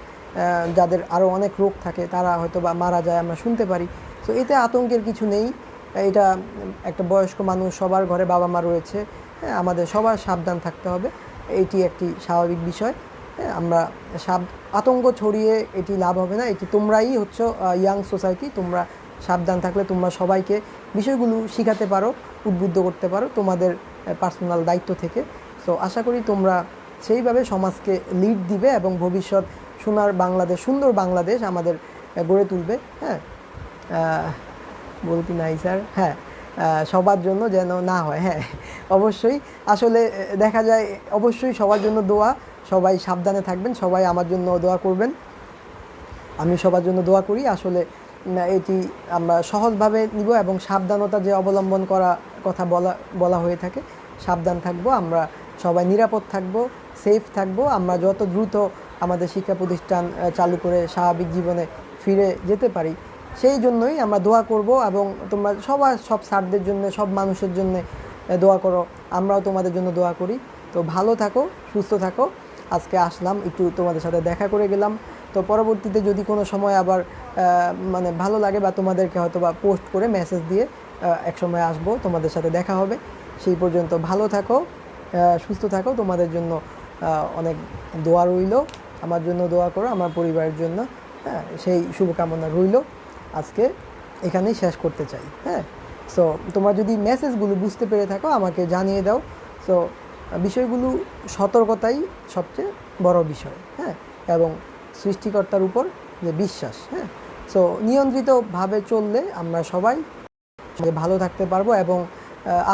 যাদের আরও অনেক রোগ থাকে তারা হয়তো বা মারা যায়, আমরা শুনতে পারি। সো এতে আতঙ্কের কিছু নেই। এটা একটা বয়স্ক মানুষ, সবার ঘরে বাবা মা রয়েছে, আমাদের সবার সাবধান থাকতে হবে, এটি একটি স্বাভাবিক বিষয়। আমরা আতঙ্ক ছড়িয়ে এটি লাভ হবে না। এটি তোমরাই হচ্ছে ইয়াং সোসাইটি, তোমরা সাবধান থাকলে তোমরা সবাইকে বিষয়গুলো শিখাতে পারো, উদ্বুদ্ধ করতে পারো তোমাদের পার্সোনাল দায়িত্ব থেকে। সো আশা করি তোমরা সেইভাবে সমাজকে লিড দিবে এবং ভবিষ্যৎ সোনার বাংলাদেশ, সুন্দর বাংলাদেশ আমাদের গড়ে তুলবে। হ্যাঁ, বলতে নাই স্যার, হ্যাঁ, সবার জন্য যেন না হয়। হ্যাঁ, অবশ্যই আসলে দেখা যায় অবশ্যই সবার জন্য দোয়া, সবাই সাবধানে থাকবেন, সবাই আমার জন্য দোয়া করবেন, আমি সবার জন্য দোয়া করি। আসলে এটি আমরা সহজভাবে নিব এবং সাবধানতা যে অবলম্বন করা কথা বলা হয়ে থাকে, সাবধান থাকব, আমরা সবাই নিরাপদ থাকব, সেফ থাকব। আমরা যত দ্রুত আমাদের শিক্ষা প্রতিষ্ঠান চালু করে স্বাভাবিক জীবনে ফিরে যেতে পারি সেই জন্যই আমরা দোয়া করব। এবং তোমরা সব স্যারদের জন্য, সব মানুষের জন্য দোয়া করো, আমরাও তোমাদের জন্য দোয়া করি। তো ভালো থাকো, সুস্থ থাকো। আজকে আসলাম, একটু তোমাদের সাথে দেখা করে গেলাম। তো পরবর্তীতে যদি কোনো সময় আবার মানে ভালো লাগে বা তোমাদেরকে হয়তো বা পোস্ট করে মেসেজ দিয়ে এক সময় আসবো, তোমাদের সাথে দেখা হবে। সেই পর্যন্ত ভালো থাকো, সুস্থ থাকো। তোমাদের জন্য অনেক দোয়া রইল, আমার জন্য দোয়া করো, আমার পরিবারের জন্য। হ্যাঁ, সেই শুভকামনা রইল। আজকে এখানেই শেষ করতে চাই। হ্যাঁ, সো তোমরা যদি মেসেজগুলো বুঝতে পেরে থাকো আমাকে জানিয়ে দাও। সো বিষয়গুলো সতর্কতাই সবচেয়ে বড় বিষয়। হ্যাঁ, এবং সৃষ্টিকর্তার উপর যে বিশ্বাস। হ্যাঁ, সো নিয়ন্ত্রিতভাবে চললে আমরা সবাই ভালো থাকতে পারবো। এবং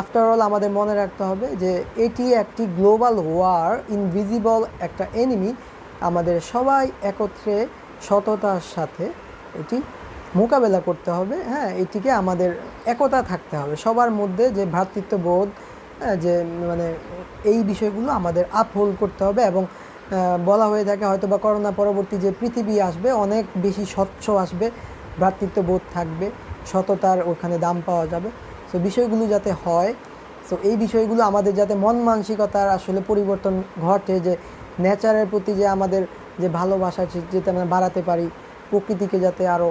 আফটার অল আমাদের মনে রাখতে হবে যে এটি একটি গ্লোবাল ওয়ার, ইনভিজিবল একটা এনিমি। আমাদের সবাই একত্রে সততার সাথে এটি মোকাবেলা করতে হবে। হ্যাঁ, এটিকে আমাদের একতা থাকতে হবে সবার মধ্যে, যে ভ্রাতৃত্ববোধ, যে মানে এই বিষয়গুলো আমাদের আপহোল্ড করতে হবে। এবং বলা হয়ে থাকে হয়তো বা করোনা পরবর্তী যে পৃথিবী আসবে অনেক বেশি স্বচ্ছ আসবে, ভ্রাতৃত্ববোধ থাকবে, সততার ওখানে দাম পাওয়া যাবে। সো বিষয়গুলো যাতে হয়, সো এই বিষয়গুলো আমাদের যাতে মন মানসিকতার আসলে পরিবর্তন ঘটে, যে নেচারের প্রতি যে আমাদের যে ভালোবাসা যাতে আমরা বাড়াতে পারি, প্রকৃতিকে যাতে আরও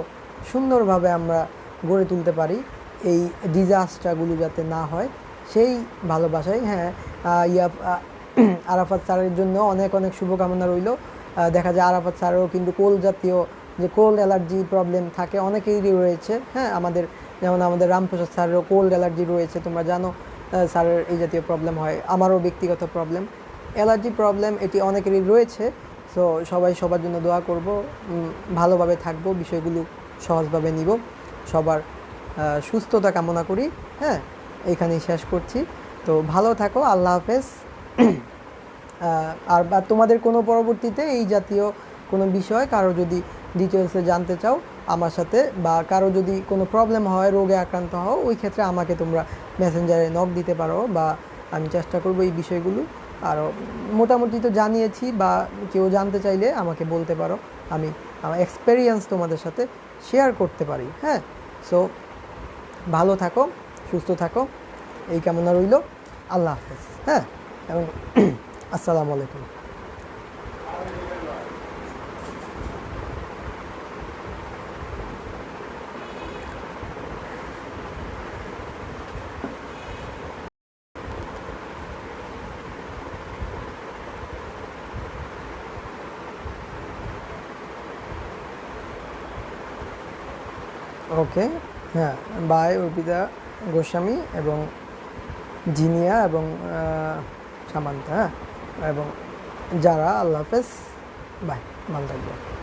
সুন্দরভাবে আমরা গড়ে তুলতে পারি, এই ডিজাস্টারগুলো যাতে না হয় সেই ভালোবাসাই। হ্যাঁ, আরাফাত স্যারের জন্য অনেক অনেক শুভকামনা রইল। দেখা যায় আরাফাত স্যারেরও কিন্তু কোল্ড জাতীয় যে কোল্ড অ্যালার্জি প্রবলেম থাকে অনেকেরই রয়েছে। হ্যাঁ, যেমন আমাদের রামপ্রসাদ স্যারেরও কোল্ড অ্যালার্জি রয়েছে, তোমরা জানো স্যারের এই জাতীয় প্রবলেম হয়। আমারও ব্যক্তিগত প্রবলেম, অ্যালার্জি প্রবলেম, এটি অনেকেরই রয়েছে। সো সবাই সবার জন্য দোয়া করব, ভালোভাবে থাকবো, বিষয়গুলো সহজভাবে নিব, সবার সুস্থতা কামনা করি। হ্যাঁ, এইখানেই শেষ করছি। তো ভালো থাকো, আল্লাহ হাফেজ। আর বা তোমাদের কোনো পরবর্তীতে এই জাতীয় কোনো বিষয় কারো যদি ডিটেলসে জানতে চাও আমার সাথে, বা কারো যদি কোনো প্রবলেম হয়, রোগে আক্রান্ত হও, ওই ক্ষেত্রে আমাকে তোমরা মেসেঞ্জারে নক দিতে পারো, বা আমি চেষ্টা করব এই বিষয়গুলো আরও মোটামুটি তো জানিয়েছি। বা কেউ জানতে চাইলে আমাকে বলতে পারো, আমি আমার এক্সপেরিয়েন্স তোমাদের সাথে শেয়ার করতে পারি। হ্যাঁ, সো ভালো থাকো, সুস্থ থাকো, এই কামনা রইল। আল্লাহ হাফেজ। হ্যাঁ, এবং আসসালামু আলাইকুম। ওকে, হ্যাঁ, বাই অর্পিতা গোস্বামী এবং জিনিয়া এবং সামান্তা। হ্যাঁ। এবং যারা, আল্লাহ হাফেজ, বাই, ভালো থাকবেন।